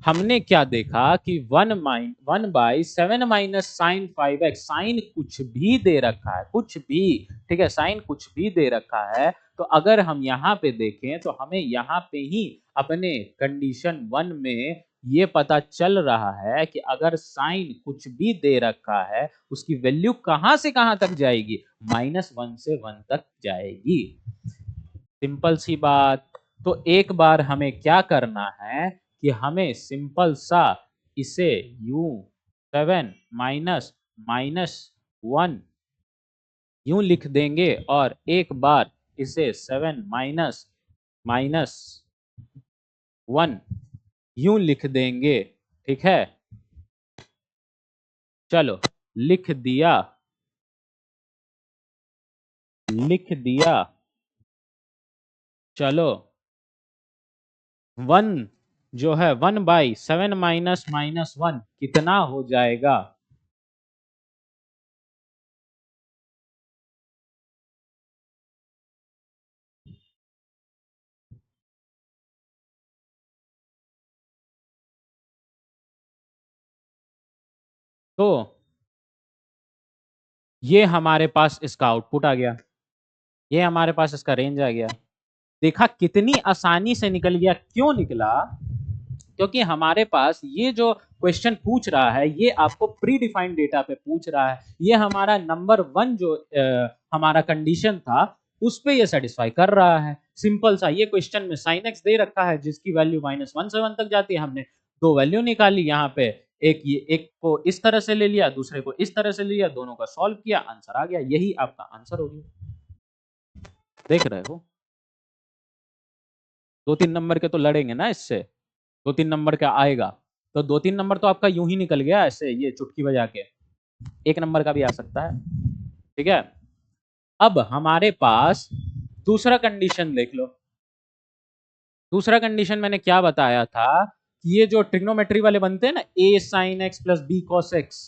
हमने क्या देखा कि 1/7 माइनस साइन 5x, साइन कुछ भी दे रखा है, कुछ भी, ठीक है, साइन कुछ भी दे रखा है। तो अगर हम यहाँ पे देखें तो हमें यहाँ पे ही अपने कंडीशन 1 में ये पता चल रहा है कि अगर साइन कुछ भी दे रखा है उसकी वैल्यू कहां से कहां तक जाएगी, -1 से 1 तक जाएगी। सिंपल सी बात। तो एक बार हमें क्या करना है कि हमें सिंपल सा इसे u7 माइनस -1 यूं लिख देंगे, और एक बार इसे 7 माइनस -1 यूं लिख देंगे, ठीक है। चलो, लिख दिया, लिख दिया। चलो, 1 जो है 1/7 माइनस -1 कितना हो जाएगा, तो ये हमारे पास इसका आउटपुट आ गया, ये हमारे पास इसका रेंज आ गया। देखा कितनी आसानी से निकल गया। क्यों निकला? क्योंकि हमारे पास ये जो क्वेश्चन पूछ रहा है ये आपको प्री डिफाइंड डेटा पे पूछ रहा है। ये हमारा नंबर 1 जो हमारा कंडीशन था उस पे ये सेटिस्फाई कर रहा है। सिंपल सा, ये क्वेश्चन में साइन एक्स दे रखा है जिसकी वैल्यू -1 से 1 तक जाती है। हमने दो वैल्यू निकाली यहाँ पे, एक को इस तरह से ले लिया, दूसरे को इस तरह से ले लिया, दोनों का सॉल्व किया, आंसर आ गया। यही आपका आंसर हो गया। देख रहे हो, 2-3 नंबर के तो लड़ेंगे ना इससे, 2-3 नंबर का आएगा तो 2-3 नंबर तो आपका यूं ही निकल गया ऐसे, ये चुटकी बजा के। 1 नंबर का भी आ सकता है। ठीक है, अब हमारे पास दूसरा कंडीशन देख लो। दूसरा कंडीशन मैंने क्या बताया था कि ये जो ट्रिग्नोमेट्री वाले बनते हैं ना, a sin x plus b cos x,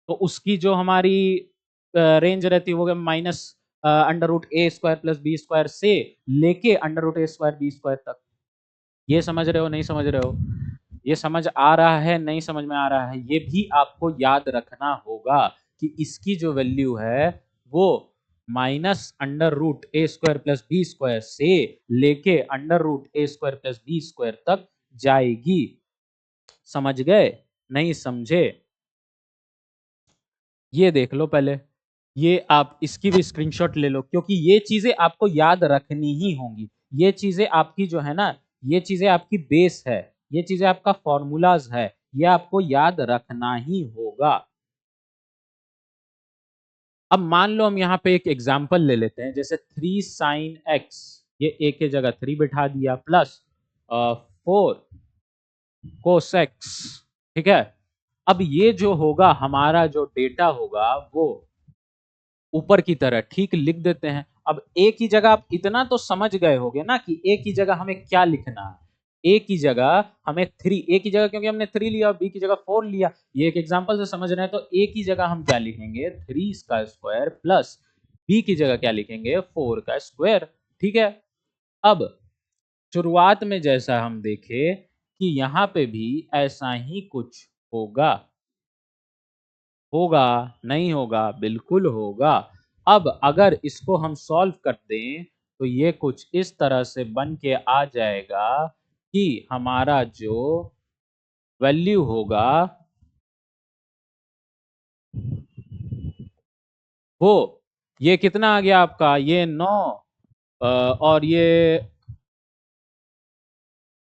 तो उसकी जो हमारी रेंज रहती है वो माइनस अंडर रूट ए स्क्वायर प्लस बी स्क्वायर से लेके अंडर रूट ए स्क्वायर बी स्क्वायर तक। ये समझ रहे हो नहीं समझ रहे हो? ये समझ आ रहा है नहीं समझ में आ रहा है? ये भी आपको याद रखना होगा कि इसकी जो वैल्यू है वो माइनस अंडर रूट ए स्क्वायर प्लस बी स्क्वायर से लेके अंडर रूट ए स्क्वायर प्लस बी स्क्वायर तक जाएगी। समझ गए? नहीं समझे? ये देख लो पहले, ये आप इसकी भी स्क्रीनशॉट ले लो क्योंकि ये चीजें आपको याद रखनी ही होंगी। ये चीजें आपकी जो है ना, ये चीजें आपकी बेस है, ये चीजें आपका फॉर्मूलाज है, ये आपको याद रखना ही होगा। अब मान लो हम यहाँ पे एक एग्जांपल ले लेते हैं, जैसे 3 sin x, ये a के जगह 3 बिठा दिया, प्लस 4 cos x। ठीक है, अब ये जो होगा हमारा जो डेटा होगा वो ऊपर की तरह ठीक लिख देते हैं। अब ए की जगह आप इतना तो समझ गए होगे ना कि ए की जगह हमें क्या लिखना है। ए की जगह हमें 3, ए की जगह क्योंकि हमने 3 लिया और बी की जगह 4 लिया, ये एक एग्जांपल से समझ रहे हैं। तो ए की जगह हम क्या लिखेंगे, 3 का स्क्वायर प्लस बी की जगह क्या लिखेंगे, 4 का स्क्वायर। ठीक है, अब शुरुआत में जैसा हम देखे कि यहाँ पे भी ऐसा ही कुछ होगा। होगा नहीं होगा? बिल्कुल होगा। अब अगर इसको हम सॉल्व कर दें तो ये कुछ इस तरह से बन के आ जाएगा कि हमारा जो वैल्यू होगा वो, ये कितना आ गया आपका, ये 9 और ये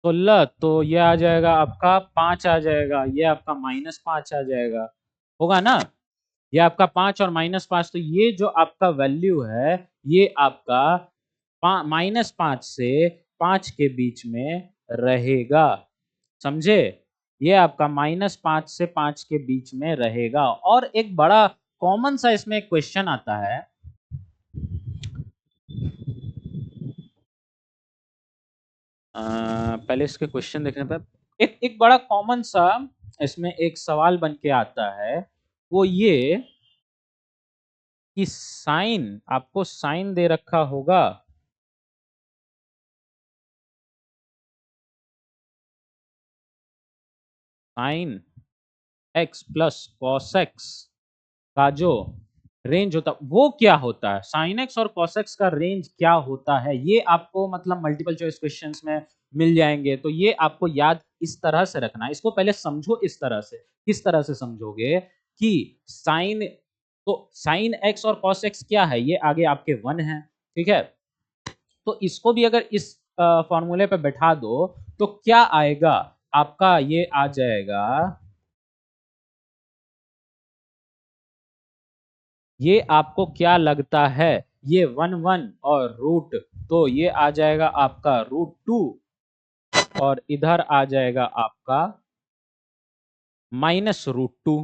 16, तो ये आ जाएगा आपका 5 आ जाएगा, ये आपका -5 आ जाएगा। होगा ना? ये आपका 5 और -5, तो ये जो आपका वैल्यू है ये आपका -5 से 5 के बीच में रहेगा। समझे? ये आपका -5 से 5 के बीच में रहेगा। और एक बड़ा कॉमन सा इसमें एक क्वेश्चन आता है, पहले इसके क्वेश्चन देखने पर एक एक बड़ा कॉमन सा इसमें एक सवाल बन के आता है, वो ये कि साइन, आपको साइन दे रखा होगा, sign x plus cos x का जो रेंज होता वो क्या होता है, साइन एक्स और कॉस एक्स का रेंज क्या होता है, ये आपको मतलब मल्टीपल चॉइस क्वेश्चंस में मिल जाएंगे। तो ये आपको याद इस तरह से रखना है। इसको पहले समझो इस तरह से। किस तरह से समझोगे कि साइन, तो साइन एक्स और कॉस एक्स क्या है, ये आगे आपके 1 है। ठीक है, तो इसको भी अगर इस फॉर्मूले पे बैठा दो तो क्या आएगा आपका, ये आ जाएगा, ये आपको क्या लगता है, ये 1 और रूट, तो ये आ जाएगा आपका √2 और इधर आ जाएगा आपका -√2।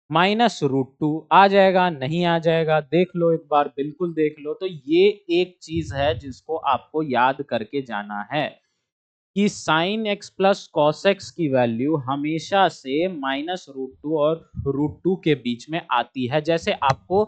-√2 आ जाएगा नहीं आ जाएगा? देख लो एक बार, बिल्कुल देख लो। तो ये एक चीज है जिसको आपको याद करके जाना है कि sign x plus cos x की वैल्यू हमेशा से -√2 और √2 के बीच में आती है। जैसे आपको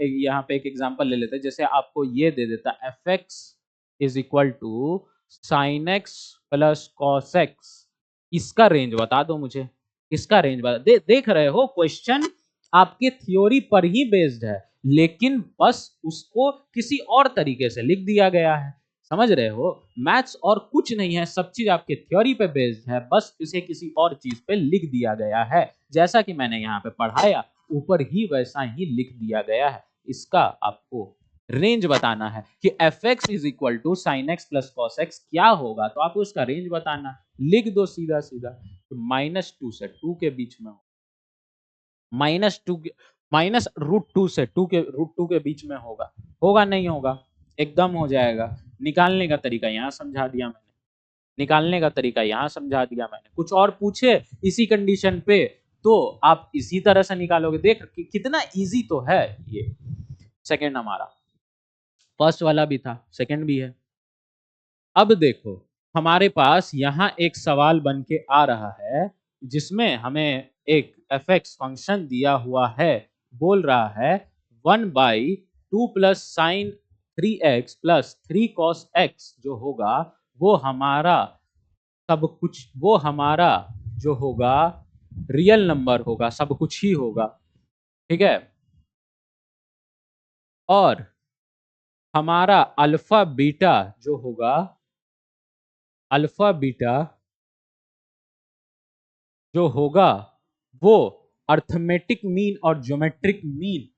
यहाँ पे एक एग्जांपल ले लेते हैं, जैसे आपको ये दे देता f x is equal to sine x plus cos x, इसका रेंज बता दो मुझे। इसका रेंज बता देख रहे हो, क्वेश्चन आपके थ्योरी पर ही बेस्ड है लेकिन बस उसको किसी और तरीके से लिख दिया गया है। समझ रहे हो? मैथ्स और कुछ नहीं है, सब चीज आपके थ्योरी पे बेस्ड है, बस इसे किसी और चीज पे लिख दिया गया है। जैसा कि मैंने यहाँ पे पढ़ाया ऊपर ही वैसा ही लिख दिया गया है। इसका आपको रेंज बताना है कि f x is equal to sine x plus cos x क्या होगा, तो आपको उसका रेंज बताना, लिख दो सीधा सीधा। तो -2 से 2 के बीच में, -2 -√2 से 2 के √2 के बीच में होगा। होगा नहीं होगा? एकदम हो जाएगा। निकालने का तरीका यहाँ समझा दिया मैंने, निकालने का तरीका यहाँ समझा दिया मैंने। कुछ और पूछे इसी कंडीशन पे तो आप इसी तरह से निकालोगे। देख कितना इजी तो है ये। सेकंड हमारा, फर्स्ट वाला भी था, सेकंड भी है। अब देखो हमारे पास यहाँ एक सवाल बन के आ रहा है जिसमें हमें एक एफ एक्स फंक्शन दिया हुआ है, बोल रहा है 1/2 plus sign 3x plus 3 cos x जो होगा वो हमारा सब कुछ, वो हमारा जो होगा रियल नंबर होगा, सब कुछ ही होगा, ठीक है। और हमारा अल्फा बीटा जो होगा, अल्फा बीटा जो होगा वो अर्थमेटिक मीन और ज्योमेट्रिक मीन,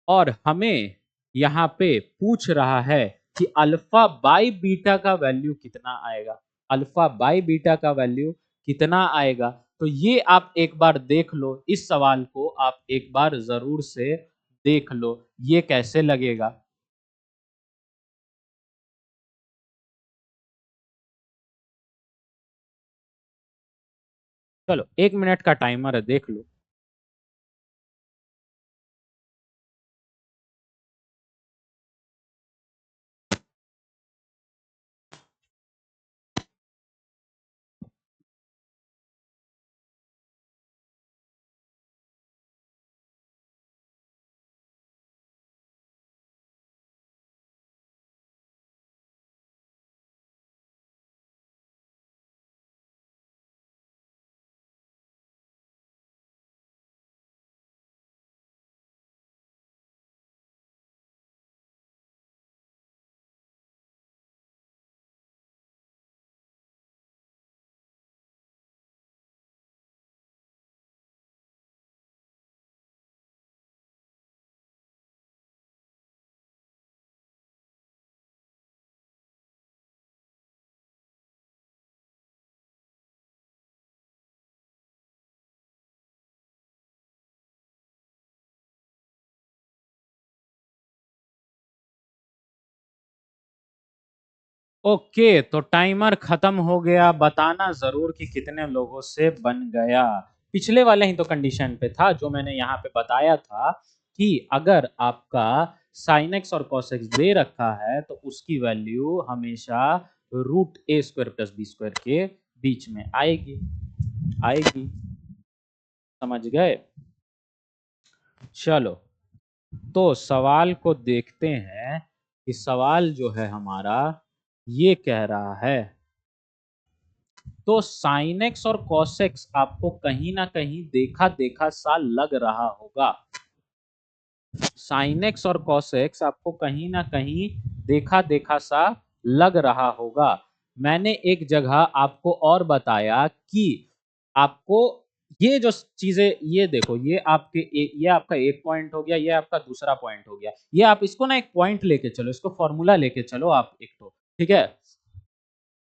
और हमें यहाँ पे पूछ रहा है कि अल्फा बाई बीटा का वैल्यू कितना आएगा, अल्फा बाई बीटा का वैल्यू कितना आएगा। तो ये आप एक बार देख लो, इस सवाल को आप एक बार जरूर से देख लो ये कैसे लगेगा। चलो 1 मिनट का टाइमर है, देख लो। ओके, तो टाइमर खत्म हो गया। बताना जरूर कि कितने लोगों से बन गया। पिछले वाले ही तो कंडीशन पे था जो मैंने यहाँ पे बताया था कि अगर आपका साइन एक्स और कॉस एक्स दे रखा है तो उसकी वैल्यू हमेशा √a² प्लस b² के बीच में आएगी, आएगी। समझ गए? चलो तो सवाल को देखते हैं कि सवाल जो है हमारा ये कह रहा है, तो साइन एक्स और कॉस एक्स आपको कहीं ना कहीं देखा देखा सा लग रहा होगा, साइन एक्स और कॉस एक्स आपको कहीं ना कहीं देखा देखा सा लग रहा होगा। मैंने एक जगह आपको और बताया कि आपको ये जो चीजें, ये देखो ये आपके ये आपका एक पॉइंट हो गया, ये आपका दूसरा पॉइंट हो गया, ये आप इसको ना एक पॉइंट लेके चलो, इसको फॉर्मूला लेके चलो आप एक तो, ठीक है,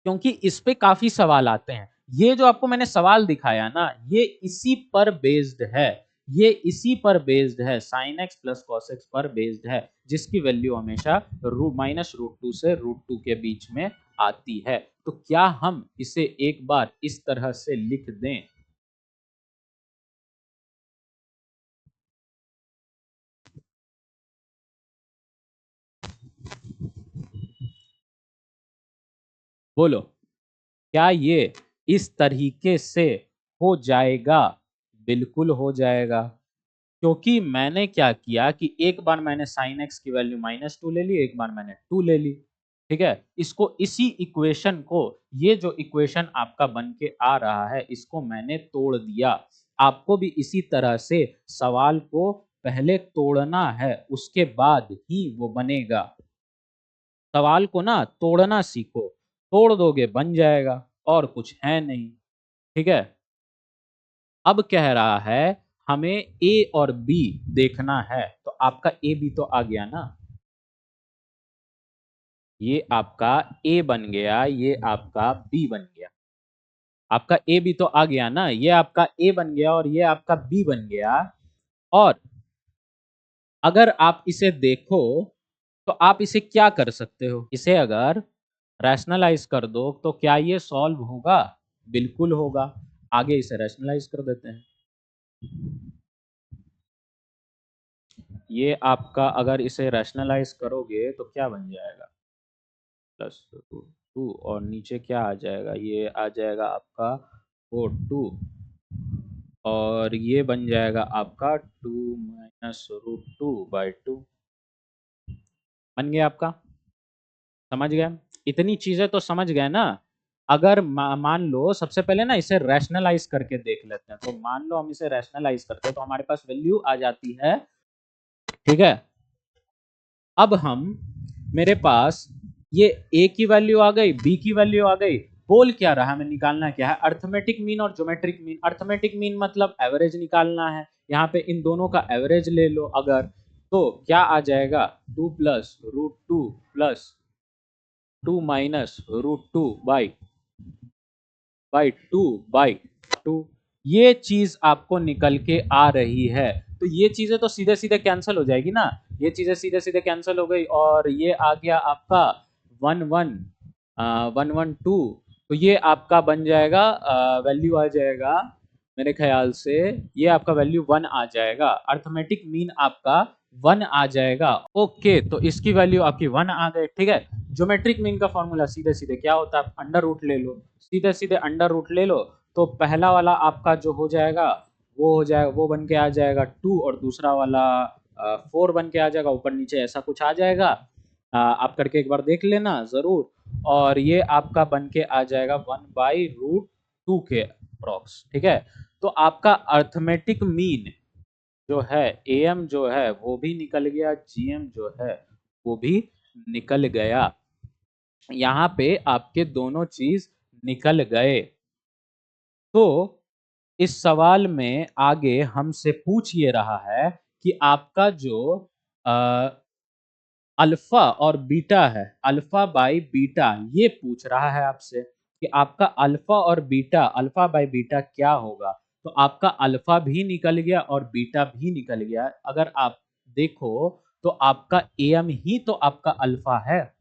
क्योंकि इस पे काफी सवाल आते हैं। ये जो आपको मैंने सवाल दिखाया ना ये इसी पर बेस्ड है, ये इसी पर बेस्ड है, sine x plus cos x पर बेस्ड है, जिसकी वैल्यू हमेशा -√2 से √2 के बीच में आती है। तो क्या हम इसे एक बार इस तरह से लिख दें? बोलो, क्या ये इस तरीके से हो जाएगा? बिल्कुल हो जाएगा, क्योंकि मैंने क्या किया कि एक बार मैंने साइन एक्स की वैल्यू -2 ले ली, एक बार मैंने 2 ले ली, ठीक है। इसको इसी इक्वेशन को, ये जो इक्वेशन आपका बन के आ रहा है इसको मैंने तोड़ दिया। आपको भी इसी तरह से सवाल को पहले तोड़ना है, उसके बाद ही वो बनेगा। सवाल को ना तोड़ना सीखो, तोड़ दोगे बन जाएगा, और कुछ है नहीं। ठीक है, अब कह रहा है हमें ए और बी देखना है, तो आपका ए बी तो आ गया ना, ये आपका ए बन गया, ये आपका बी बन गया। आपका ए बी तो आ गया ना, ये आपका ए बन गया और ये आपका बी बन गया। और अगर आप इसे देखो तो आप इसे क्या कर सकते हो, इसे अगर रैशनलाइज कर दो तो क्या ये सॉल्व होगा? बिल्कुल होगा। आगे इसे रैशनलाइज कर देते हैं। ये आपका अगर इसे रैशनलाइज करोगे तो क्या बन जाएगा? +2 और नीचे क्या आ जाएगा? ये आ जाएगा आपका 4 2, और ये बन जाएगा आपका 2 माइनस √2/2। बन गया आपका? समझ गए? इतनी चीजें तो समझ गए ना। अगर मान लो सबसे पहले ना इसे रैशनलाइज करके देख लेते हैं, तो मान लो हम इसे रैशनलाइज करते हैं तो हमारे पास वैल्यू आ जाती है। ठीक है, अब हम, मेरे पास ये ए की वैल्यू आ गई, बी की वैल्यू आ गई। बोल क्या रहा है, हमें निकालना क्या है? अर्थमेटिक मीन और ज्योमेट्रिक मीन। अर्थमेटिक मीन मतलब एवरेज निकालना है, यहाँ पे इन दोनों का एवरेज ले लो अगर, तो क्या आ जाएगा? 2 प्लस √2 प्लस 2 माइनस √2 बाई 2/2। ये चीज आपको निकल के आ रही है, तो ये चीजें तो सीधे सीधे कैंसिल हो जाएगी ना, ये चीजें सीधे सीधे कैंसिल हो गई, और ये आ गया आपका 1 1 तो ये आपका बन जाएगा, वैल्यू आ जाएगा मेरे ख्याल से, ये आपका वैल्यू 1 आ जाएगा। अर्थमेटिक मीन आपका 1 आ जाएगा। ओके, तो इसकी वैल्यू आपकी 1 आ गई। ठीक है, ज्योमेट्रिक मीन का फॉर्मूला सीधे सीधे क्या होता है? अंडर रूट ले लो, सीधे सीधे अंडर रूट ले लो, तो पहला वाला आपका जो हो जाएगा वो हो जाएगा, वो बन के आ जाएगा 2, और दूसरा वाला 4 बन के आ जाएगा, ऊपर नीचे ऐसा कुछ आ जाएगा। आप करके एक बार देख लेना जरूर। और ये आपका बन के आ जाएगा 1/√2 के अप्रॉक्स। ठीक है, तो आपका अर्थमेटिक मीन जो है, एम जो है वो भी निकल गया, जीएम जो है वो भी निकल गया। यहाँ पे आपके दोनों चीज निकल गए। तो इस सवाल में आगे हमसे पूछ ये रहा है कि आपका जो अल्फा और बीटा है, अल्फा बाई बीटा, ये पूछ रहा है आपसे कि आपका अल्फा और बीटा, अल्फा बाई बीटा क्या होगा। तो आपका अल्फा भी निकल गया और बीटा भी निकल गया। अगर आप देखो तो आपका एम ही तो आपका अल्फा है,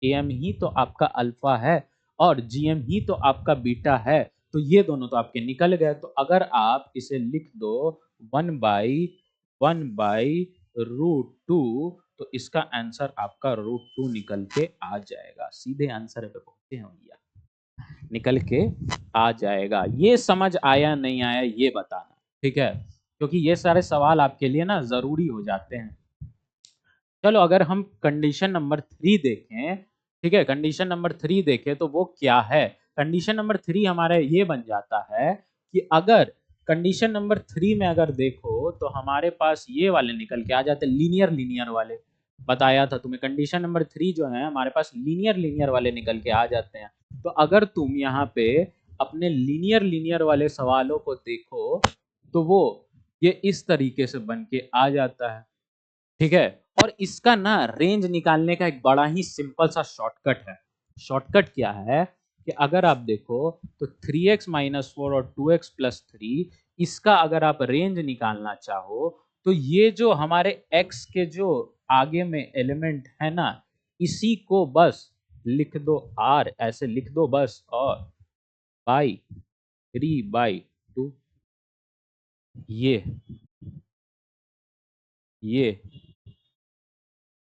एम ही तो आपका अल्फा है, और जीएम ही तो आपका बीटा है। तो ये दोनों तो आपके निकल गए। तो अगर आप इसे लिख दो 1/1/√2, तो इसका आंसर आपका √2 निकल के आ जाएगा। सीधे आंसर पे पहुंचे हैं भैया, निकल के आ जाएगा। ये समझ आया नहीं आया ये बताना, ठीक है, क्योंकि ये सारे सवाल आपके लिए ना जरूरी हो जाते हैं। चलो अगर हम कंडीशन नंबर 3 देखें, ठीक है, कंडीशन नंबर 3 देखें तो वो क्या है? कंडीशन नंबर 3 हमारा ये बन जाता है कि अगर कंडीशन नंबर 3 में अगर देखो तो हमारे पास ये वाले निकल के आ जाते हैं, लीनियर लीनियर वाले। बताया था तुम्हें, कंडीशन नंबर 3 जो है हमारे पास लीनियर लीनियर वाले निकल के आ जाते हैं। तो अगर तुम यहाँ पे अपने लीनियर लीनियर वाले सवालों को देखो तो वो ये इस तरीके से बन के आ जाता है। ठीक है, और इसका ना रेंज निकालने का एक बड़ा ही सिंपल सा शॉर्टकट है। शॉर्टकट क्या है कि अगर आप देखो तो 3x-4 और 2x+3, इसका अगर आप रेंज निकालना चाहो तो ये जो हमारे x के जो आगे में एलिमेंट है ना, इसी को बस लिख दो r, ऐसे लिख दो बस, और बाई 3/2। ये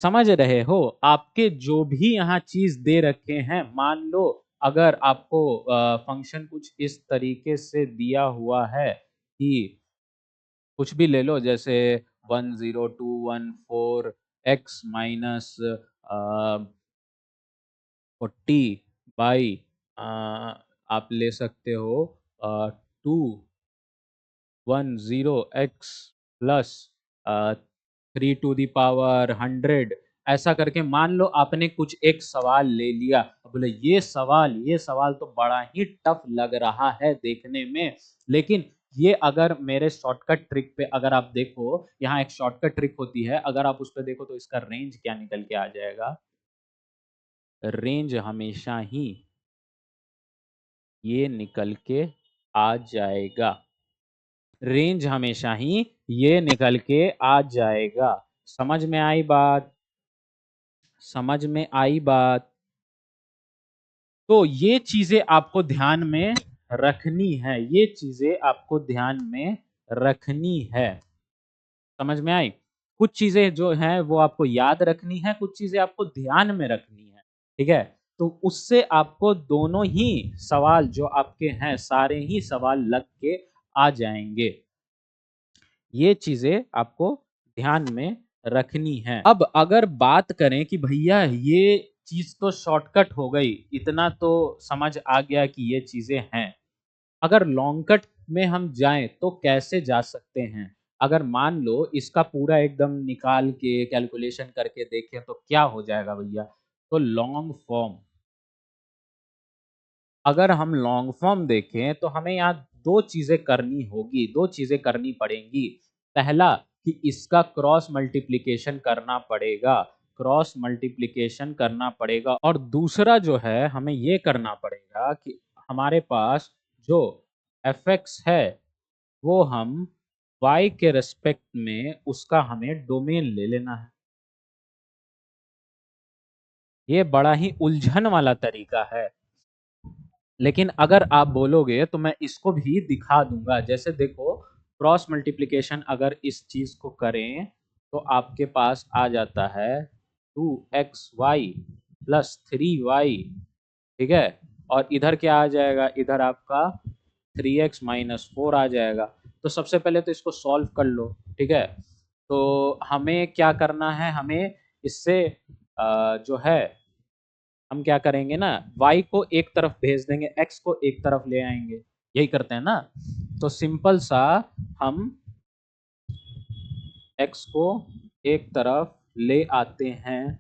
समझ रहे हो? आपके जो भी यहाँ चीज दे रखे हैं, मान लो अगर आपको फंक्शन कुछ इस तरीके से दिया हुआ है कि कुछ भी ले लो, जैसे 10214 x माइनस 40 बाई आप ले सकते हो 210x plus 3 to the power 100 ऐसा करके मान लो आपने कुछ एक सवाल ले लिया, बोले ये सवाल तो बड़ा ही टफ लग रहा है देखने में, लेकिन ये अगर मेरे शॉर्टकट ट्रिक पे अगर आप देखो, यहाँ एक शॉर्टकट ट्रिक होती है, अगर आप उस पर देखो तो इसका रेंज क्या निकल के आ जाएगा, रेंज हमेशा ही ये निकल के आ जाएगा, रेंज हमेशा ही ये निकल के आ जाएगा। समझ में आई बात? समझ में आई बात? तो ये चीजें आपको ध्यान में रखनी है, ये चीजें आपको ध्यान में रखनी है। समझ में आई? कुछ चीजें जो हैं वो आपको याद रखनी है, कुछ चीजें आपको ध्यान में रखनी है, ठीक है? तो उससे आपको दोनों ही सवाल जो आपके हैं सारे ही सवाल लग के आ जाएंगे। ये चीजें आपको ध्यान में रखनी है। अब अगर बात करें कि भैया ये चीज तो शॉर्टकट हो गई, इतना तो समझ आ गया कि ये चीजें हैं, अगर लॉन्ग कट में हम जाएं तो कैसे जा सकते हैं? अगर मान लो इसका पूरा एकदम निकाल के कैलकुलेशन करके देखें तो क्या हो जाएगा भैया? तो लॉन्ग फॉर्म, अगर हम लॉन्ग फॉर्म देखें तो हमें यहाँ दो चीजें करनी होगी, दो चीजें करनी पड़ेंगी। पहला कि इसका क्रॉस मल्टीप्लिकेशन करना पड़ेगा, क्रॉस मल्टीप्लिकेशन करना पड़ेगा, और दूसरा जो है हमें ये करना पड़ेगा कि हमारे पास जो fx है वो हम y के रेस्पेक्ट में उसका हमें डोमेन ले लेना है। ये बड़ा ही उलझन वाला तरीका है, लेकिन अगर आप बोलोगे तो मैं इसको भी दिखा दूंगा। जैसे देखो, क्रॉस मल्टीप्लिकेशन अगर इस चीज को करें तो आपके पास आ जाता है 2xy प्लस 3y, ठीक है? और इधर क्या आ जाएगा? इधर आपका 3x माइनस 4 आ जाएगा। तो सबसे पहले तो इसको सॉल्व कर लो, ठीक है? तो हमें क्या करना है, हमें इससे जो है हम क्या करेंगे ना, y को एक तरफ भेज देंगे, x को एक तरफ ले आएंगे, यही करते हैं ना? तो सिंपल सा हम x को एक तरफ ले आते हैं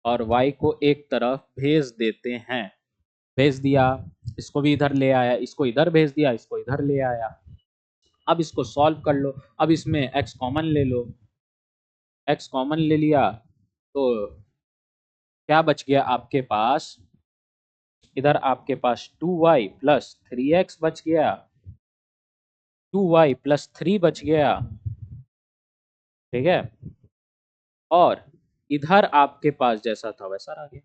और y को एक तरफ भेज देते हैं, भेज दिया, इसको भी इधर ले आया, इसको इधर भेज दिया, इसको इधर ले आया। अब इसको सॉल्व कर लो, अब इसमें x कॉमन ले लो, x कॉमन ले लिया तो क्या बच गया आपके पास? इधर आपके पास 2y प्लस 3x बच गया, 2y प्लस 3 बच गया, ठीक है? और इधर आपके पास जैसा था वैसा रह गया।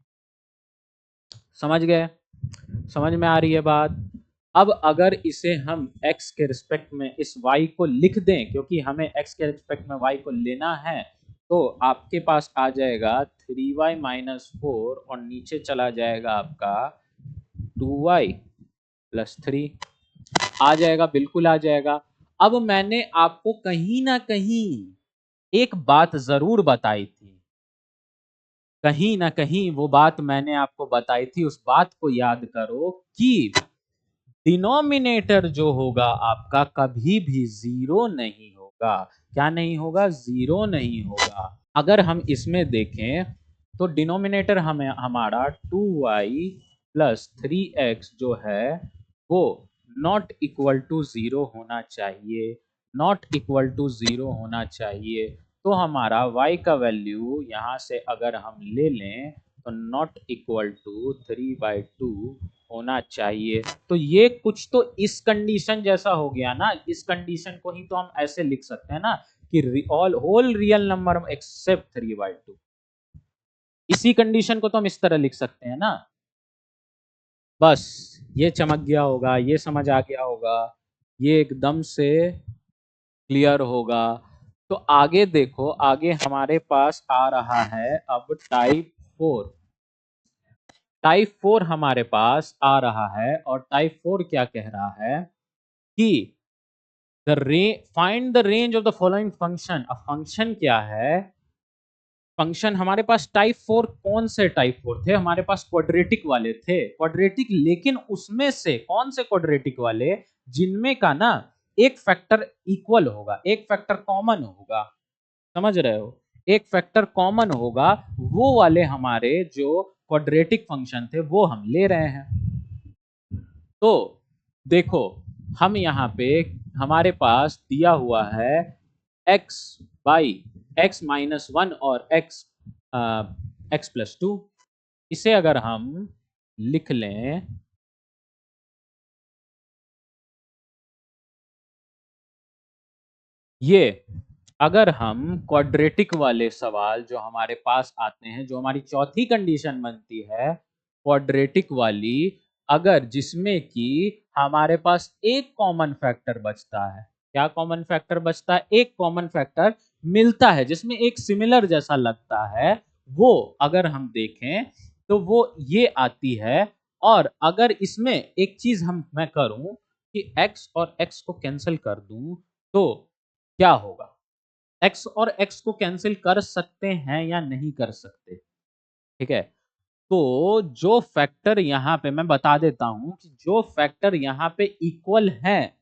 समझ गए? समझ में आ रही है बात? अब अगर इसे हम x के रिस्पेक्ट में इस y को लिख दें, क्योंकि हमें x के रिस्पेक्ट में y को लेना है, तो आपके पास आ जाएगा 3y माइनस 4 और नीचे चला जाएगा आपका 2y प्लस 3, आ जाएगा, बिल्कुल आ जाएगा। अब मैंने आपको कहीं ना कहीं एक बात जरूर बताई थी, कहीं ना कहीं वो बात मैंने आपको बताई थी, उस बात को याद करो कि डिनोमिनेटर जो होगा आपका कभी भी जीरो नहीं होगा। क्या नहीं होगा? जीरो नहीं होगा। अगर हम इसमें देखें तो डिनोमिनेटर हमें हमारा 2y प्लस 3x जो है वो नॉट इक्वल टू जीरो होना चाहिए, नॉट इक्वल टू जीरो होना चाहिए। तो हमारा y का वैल्यू यहाँ से अगर हम ले लें तो नॉट इक्वल टू 3/2 होना चाहिए। तो ये कुछ तो इस कंडीशन जैसा हो गया ना, इस कंडीशन को ही तो हम ऐसे लिख सकते हैं ना कि all whole real number except 3/2, इसी कंडीशन को तो हम इस तरह लिख सकते हैं ना। बस ये चमक गया होगा, ये समझ आ गया होगा, ये एकदम से क्लियर होगा। तो आगे देखो, आगे हमारे पास आ रहा है अब टाइप 4। टाइप 4 हमारे पास आ रहा है और टाइप 4 क्या कह रहा है कि find the range of the following function. अब फंक्शन क्या है? फंक्शन हमारे पास टाइप 4 कौन से टाइप 4 थे? हमारे पास क्वाड्रेटिक वाले थे, क्वाड्रेटिक, लेकिन उसमें से कौन से क्वाड्रेटिक वाले जिनमें का ना एक फैक्टर इक्वल होगा, एक फैक्टर कॉमन होगा। समझ रहे हो? एक फैक्टर कॉमन होगा, वो वाले हमारे जो क्वाड्रेटिक फंक्शन थे वो हम ले रहे हैं। तो देखो, हम यहाँ पे हमारे पास दिया हुआ है x by x minus one और x प्लस टू। इसे अगर हम लिख लें, ये अगर हम क्वाड्रेटिक वाले सवाल जो हमारे पास आते हैं, जो हमारी चौथी कंडीशन बनती है क्वाड्रेटिक वाली, अगर जिसमें कि हमारे पास एक कॉमन फैक्टर बचता है, क्या कॉमन फैक्टर बचता है? एक कॉमन फैक्टर मिलता है जिसमें एक सिमिलर जैसा लगता है, वो अगर हम देखें तो वो ये आती है। और अगर इसमें एक चीज मैं करूं कि x और x को कैंसिल कर दूं, तो क्या होगा? x और x को कैंसिल कर सकते हैं या नहीं कर सकते? ठीक है, तो जो फैक्टर यहाँ पे मैं बता देता हूं कि जो फैक्टर यहाँ पे इक्वल हैं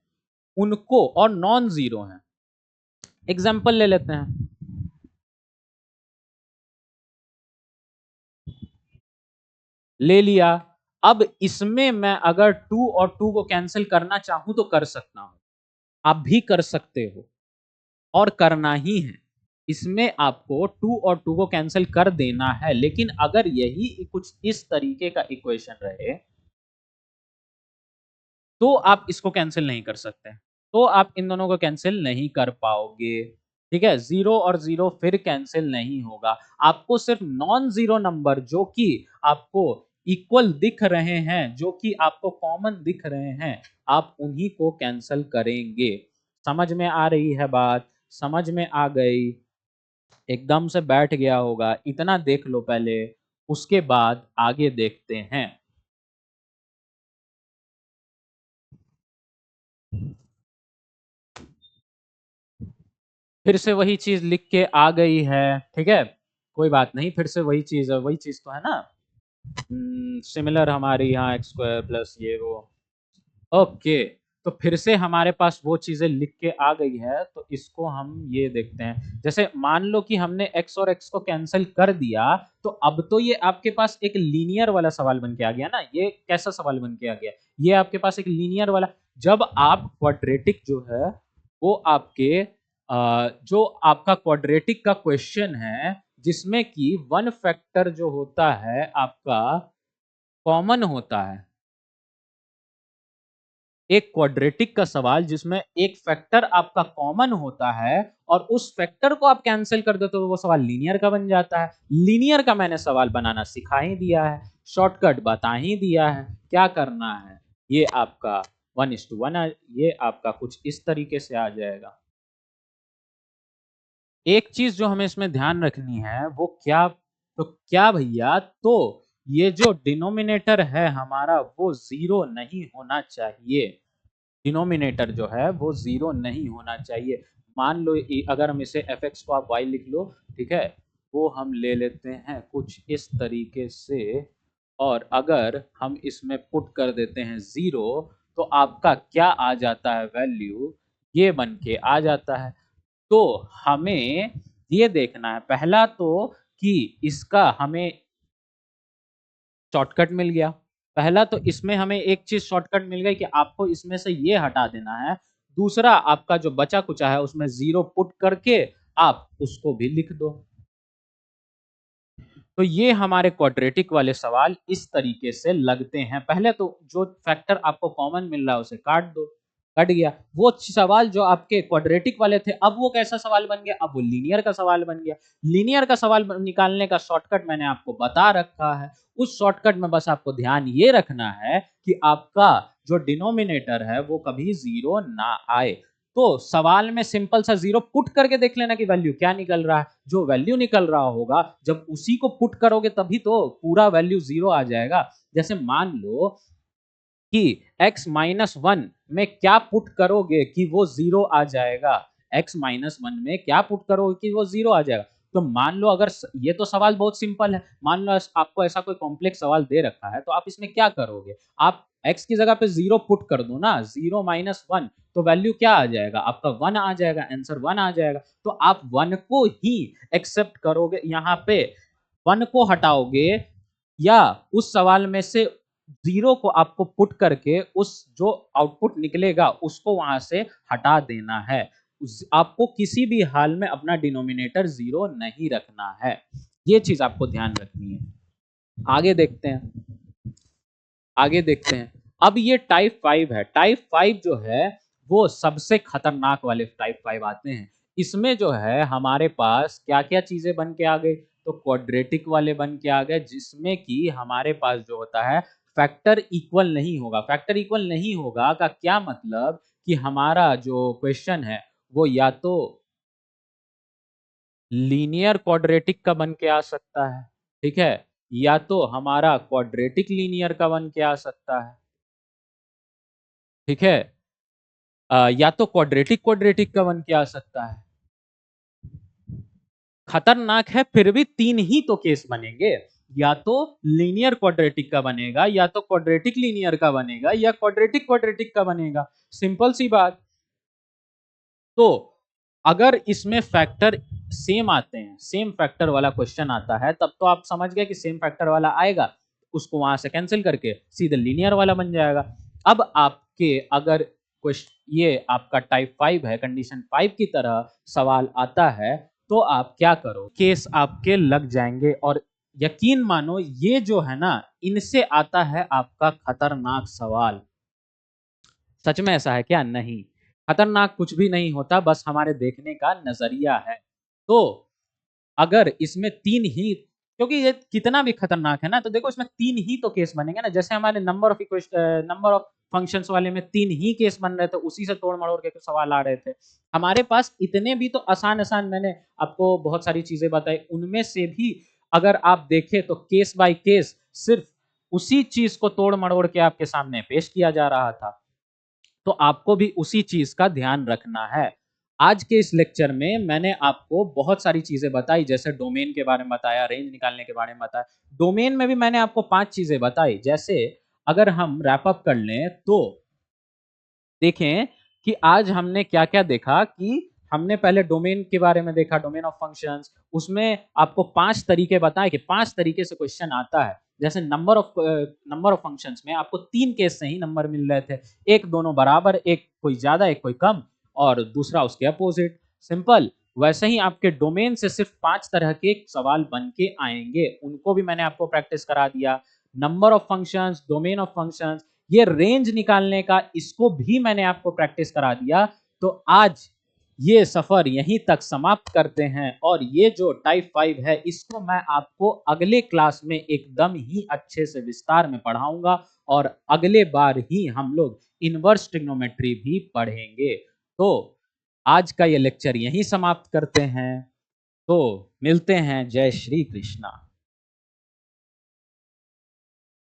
उनको और नॉन जीरो हैं, एग्जाम्पल ले लेते हैं। ले लिया। अब इसमें मैं अगर 2 और 2 को कैंसिल करना चाहूं तो कर सकता हूं, आप भी कर सकते हो और करना ही है। इसमें आपको 2 और 2 को कैंसिल कर देना है, लेकिन अगर यही कुछ इस तरीके का इक्वेशन रहे तो आप इसको कैंसिल नहीं कर सकते, तो आप इन दोनों को कैंसिल नहीं कर पाओगे। ठीक है, जीरो और जीरो फिर कैंसिल नहीं होगा। आपको सिर्फ नॉन जीरो नंबर जो कि आपको इक्वल दिख रहे हैं, जो कि आपको कॉमन दिख रहे हैं, आप उन्हीं को कैंसिल करेंगे। समझ में आ रही है बात? समझ में आ गई? एकदम से बैठ गया होगा, इतना देख लो पहले, उसके बाद आगे देखते हैं। फिर से वही चीज लिख के आ गई है, ठीक है, कोई बात नहीं, फिर से वही चीज है, वही चीज तो है ना। सिमिलर हमारे यहाँ एक्स स्क्वायर प्लस ये वो। ओके, तो फिर से हमारे पास वो चीजें लिख के आ गई है, तो इसको हम ये देखते हैं। जैसे मान लो कि हमने x और x को कैंसिल कर दिया, तो अब तो ये आपके पास एक लीनियर वाला सवाल बन के आ गया ना। ये कैसा सवाल बन के आ गया? ये आपके पास एक लीनियर वाला। जब आप क्वाड्रेटिक जो है वो आपके जो आपका क्वाड्रेटिक का क्वेश्चन है, जिसमें कि वन फैक्टर जो होता है आपका कॉमन होता है, एक क्वाड्रेटिक का सवाल जिसमें एक फैक्टर आपका कॉमन होता है और उस फैक्टर को आप कैंसिल कर दो तो वो सवाल लीनियर का बन जाता है। लीनियर का मैंने सवाल बनाना सिखा ही दिया है, शॉर्टकट बता ही दिया है, क्या करना है। ये आपका 1:1, ये आपका कुछ इस तरीके से आ जाएगा। एक चीज जो हमें इसमें ध्यान रखनी है वो क्या, तो क्या भैया, तो ये जो डिनोमिनेटर है हमारा वो जीरो नहीं होना चाहिए। डिनोमिनेटर जो है वो जीरो नहीं होना चाहिए। मान लो अगर हम इसे एफ एक्स को आप वाई लिख लो, ठीक है, वो हम ले लेते हैं कुछ इस तरीके से, और अगर हम इसमें पुट कर देते हैं जीरो, तो आपका क्या आ जाता है वैल्यू, ये बन के आ जाता है। तो हमें ये देखना है पहला तो कि इसका हमें शॉर्टकट मिल गया। पहला तो इसमें हमें एक चीज शॉर्टकट मिल गई कि आपको इसमें से ये हटा देना है। दूसरा, आपका जो बचा कुचा है उसमें जीरो पुट करके आप उसको भी लिख दो। तो ये हमारे क्वाड्रेटिक वाले सवाल इस तरीके से लगते हैं। पहले तो जो फैक्टर आपको कॉमन मिल रहा है उसे काट दो, कट गया। वो सवाल जो आपके क्वाड्रेटिक वाले थे, अब वो कैसा सवाल बन गया? अब वो लीनियर का सवाल बन गया। लीनियर का सवाल निकालने का शॉर्टकट मैंने आपको बता रखा है। उस शॉर्टकट में बस आपको ध्यान ये रखना है कि आपका जो डिनोमिनेटर है वो कभी जीरो ना आए। तो सवाल में सिंपल सा जीरो पुट करके देख लेना कि वैल्यू क्या निकल रहा है। जो वैल्यू निकल रहा होगा, जब उसी को पुट करोगे तभी तो पूरा वैल्यू जीरो आ जाएगा। जैसे मान लो कि x माइनस वन में क्या पुट करोगे कि वो जीरो आ जाएगा, x माइनस वन में क्या पुट करोगे कि वो जीरो आ जाएगा। तो मान लो अगर ये तो सवाल बहुत सिंपल है, मान लो आपको ऐसा कोई कॉम्प्लेक्स सवाल दे रखा है, तो आप इसमें क्या करोगे? आप x की जगह पे 0 पुट कर दो ना, 0 माइनस 1, तो वैल्यू क्या आ जाएगा आपका 1 आ जाएगा, आंसर 1 आ जाएगा। तो आप 1 को ही एक्सेप्ट करोगे, यहाँ पे 1 को हटाओगे, या उस सवाल में से 0 को आपको पुट करके उस जो आउटपुट निकलेगा उसको वहां से हटा देना है। आपको किसी भी हाल में अपना डिनोमिनेटर 0 नहीं रखना है, ये चीज आपको ध्यान रखनी है। आगे देखते हैं, आगे देखते हैं। अब ये टाइप 5 है। टाइप 5 जो है वो सबसे खतरनाक वाले टाइप 5 आते हैं। इसमें जो है हमारे पास क्या क्या चीजें बन के आ गई, तो क्वाड्रेटिक वाले बन के आ गए, जिसमें कि हमारे पास जो होता है फैक्टर इक्वल नहीं होगा। फैक्टर इक्वल नहीं होगा का क्या मतलब कि हमारा जो क्वेश्चन है वो या तो लीनियर क्वाड्रेटिक का बन के आ सकता है, ठीक है, या तो हमारा क्वाड्रेटिक लीनियर का बन के आ सकता है, ठीक है, या तो क्वाड्रेटिक क्वाड्रेटिक का बन के आ सकता है। खतरनाक है, फिर भी 3 ही तो केस बनेंगे, या तो लीनियर क्वाड्रेटिक का बनेगा, या तो क्वाड्रेटिक लीनियर का बनेगा, या क्वाड्रेटिक क्वाड्रेटिक का बनेगा। सिंपल सी बात। तो अगर इसमें फैक्टर सेम आते हैं, सेम फैक्टर वाला क्वेश्चन आता है, तब तो आप समझ गए कि सेम फैक्टर वाला आएगा, उसको वहां से कैंसिल करके सीधे लीनियर वाला बन जाएगा। अब आपके अगर क्वेश्चन ये आपका टाइप 5 है, कंडीशन 5 की तरह सवाल आता है, तो आप क्या करो, केस आपके लग जाएंगे। और यकीन मानो ये जो है ना, इनसे आता है आपका खतरनाक सवाल। सच में ऐसा है क्या? नहीं, खतरनाक कुछ भी नहीं होता, बस हमारे देखने का नजरिया है। तो अगर इसमें 3 ही, क्योंकि ये कितना भी खतरनाक है ना, तो देखो इसमें 3 ही तो केस बनेंगे ना। जैसे हमारे नंबर ऑफ फंक्शंस वाले में 3 ही केस बन रहे थे, उसी से तोड़ मरोड़ के सवाल आ रहे थे। हमारे पास इतने भी तो आसान आसान मैंने आपको बहुत सारी चीजें बताई, उनमें से भी अगर आप देखें तो केस बाय केस सिर्फ उसी चीज को तोड़ मरोड़ के आपके सामने पेश किया जा रहा था। तो आपको भी उसी चीज का ध्यान रखना है। आज के इस लेक्चर में मैंने आपको बहुत सारी चीजें बताई, जैसे डोमेन के बारे में बताया, रेंज निकालने के बारे में बताया। डोमेन में भी मैंने आपको 5 चीजें बताई। जैसे अगर हम रैप अप कर लें तो देखें कि आज हमने क्या क्या देखा, कि हमने पहले डोमेन के बारे में देखा, डोमेन ऑफ फंक्शंस। उसमें आपको 5 तरीके बताए कि 5 तरीके से क्वेश्चन आता है। जैसे नंबर ऑफ फंक्शंस में आपको 3 केस से ही नंबर मिल रहे थे, एक दोनों बराबर, एक कोई ज्यादा एक कोई कम, और दूसरा उसके अपोजिट। सिंपल। वैसे ही आपके डोमेन से सिर्फ 5 तरह के सवाल बन के आएंगे, उनको भी मैंने आपको प्रैक्टिस करा दिया। Number of functions, domain of functions, ये रेंज निकालने का, इसको भी मैंने आपको प्रैक्टिस करा दिया। तो आज ये सफर यहीं तक समाप्त करते हैं, और ये जो टाइप 5 है इसको मैं आपको अगले क्लास में एकदम ही अच्छे से विस्तार में पढ़ाऊंगा, और अगले बार ही हम लोग इनवर्स ट्रिग्नोमेट्री भी पढ़ेंगे। तो आज का ये लेक्चर यहीं समाप्त करते हैं। तो मिलते हैं। जय श्री कृष्णा।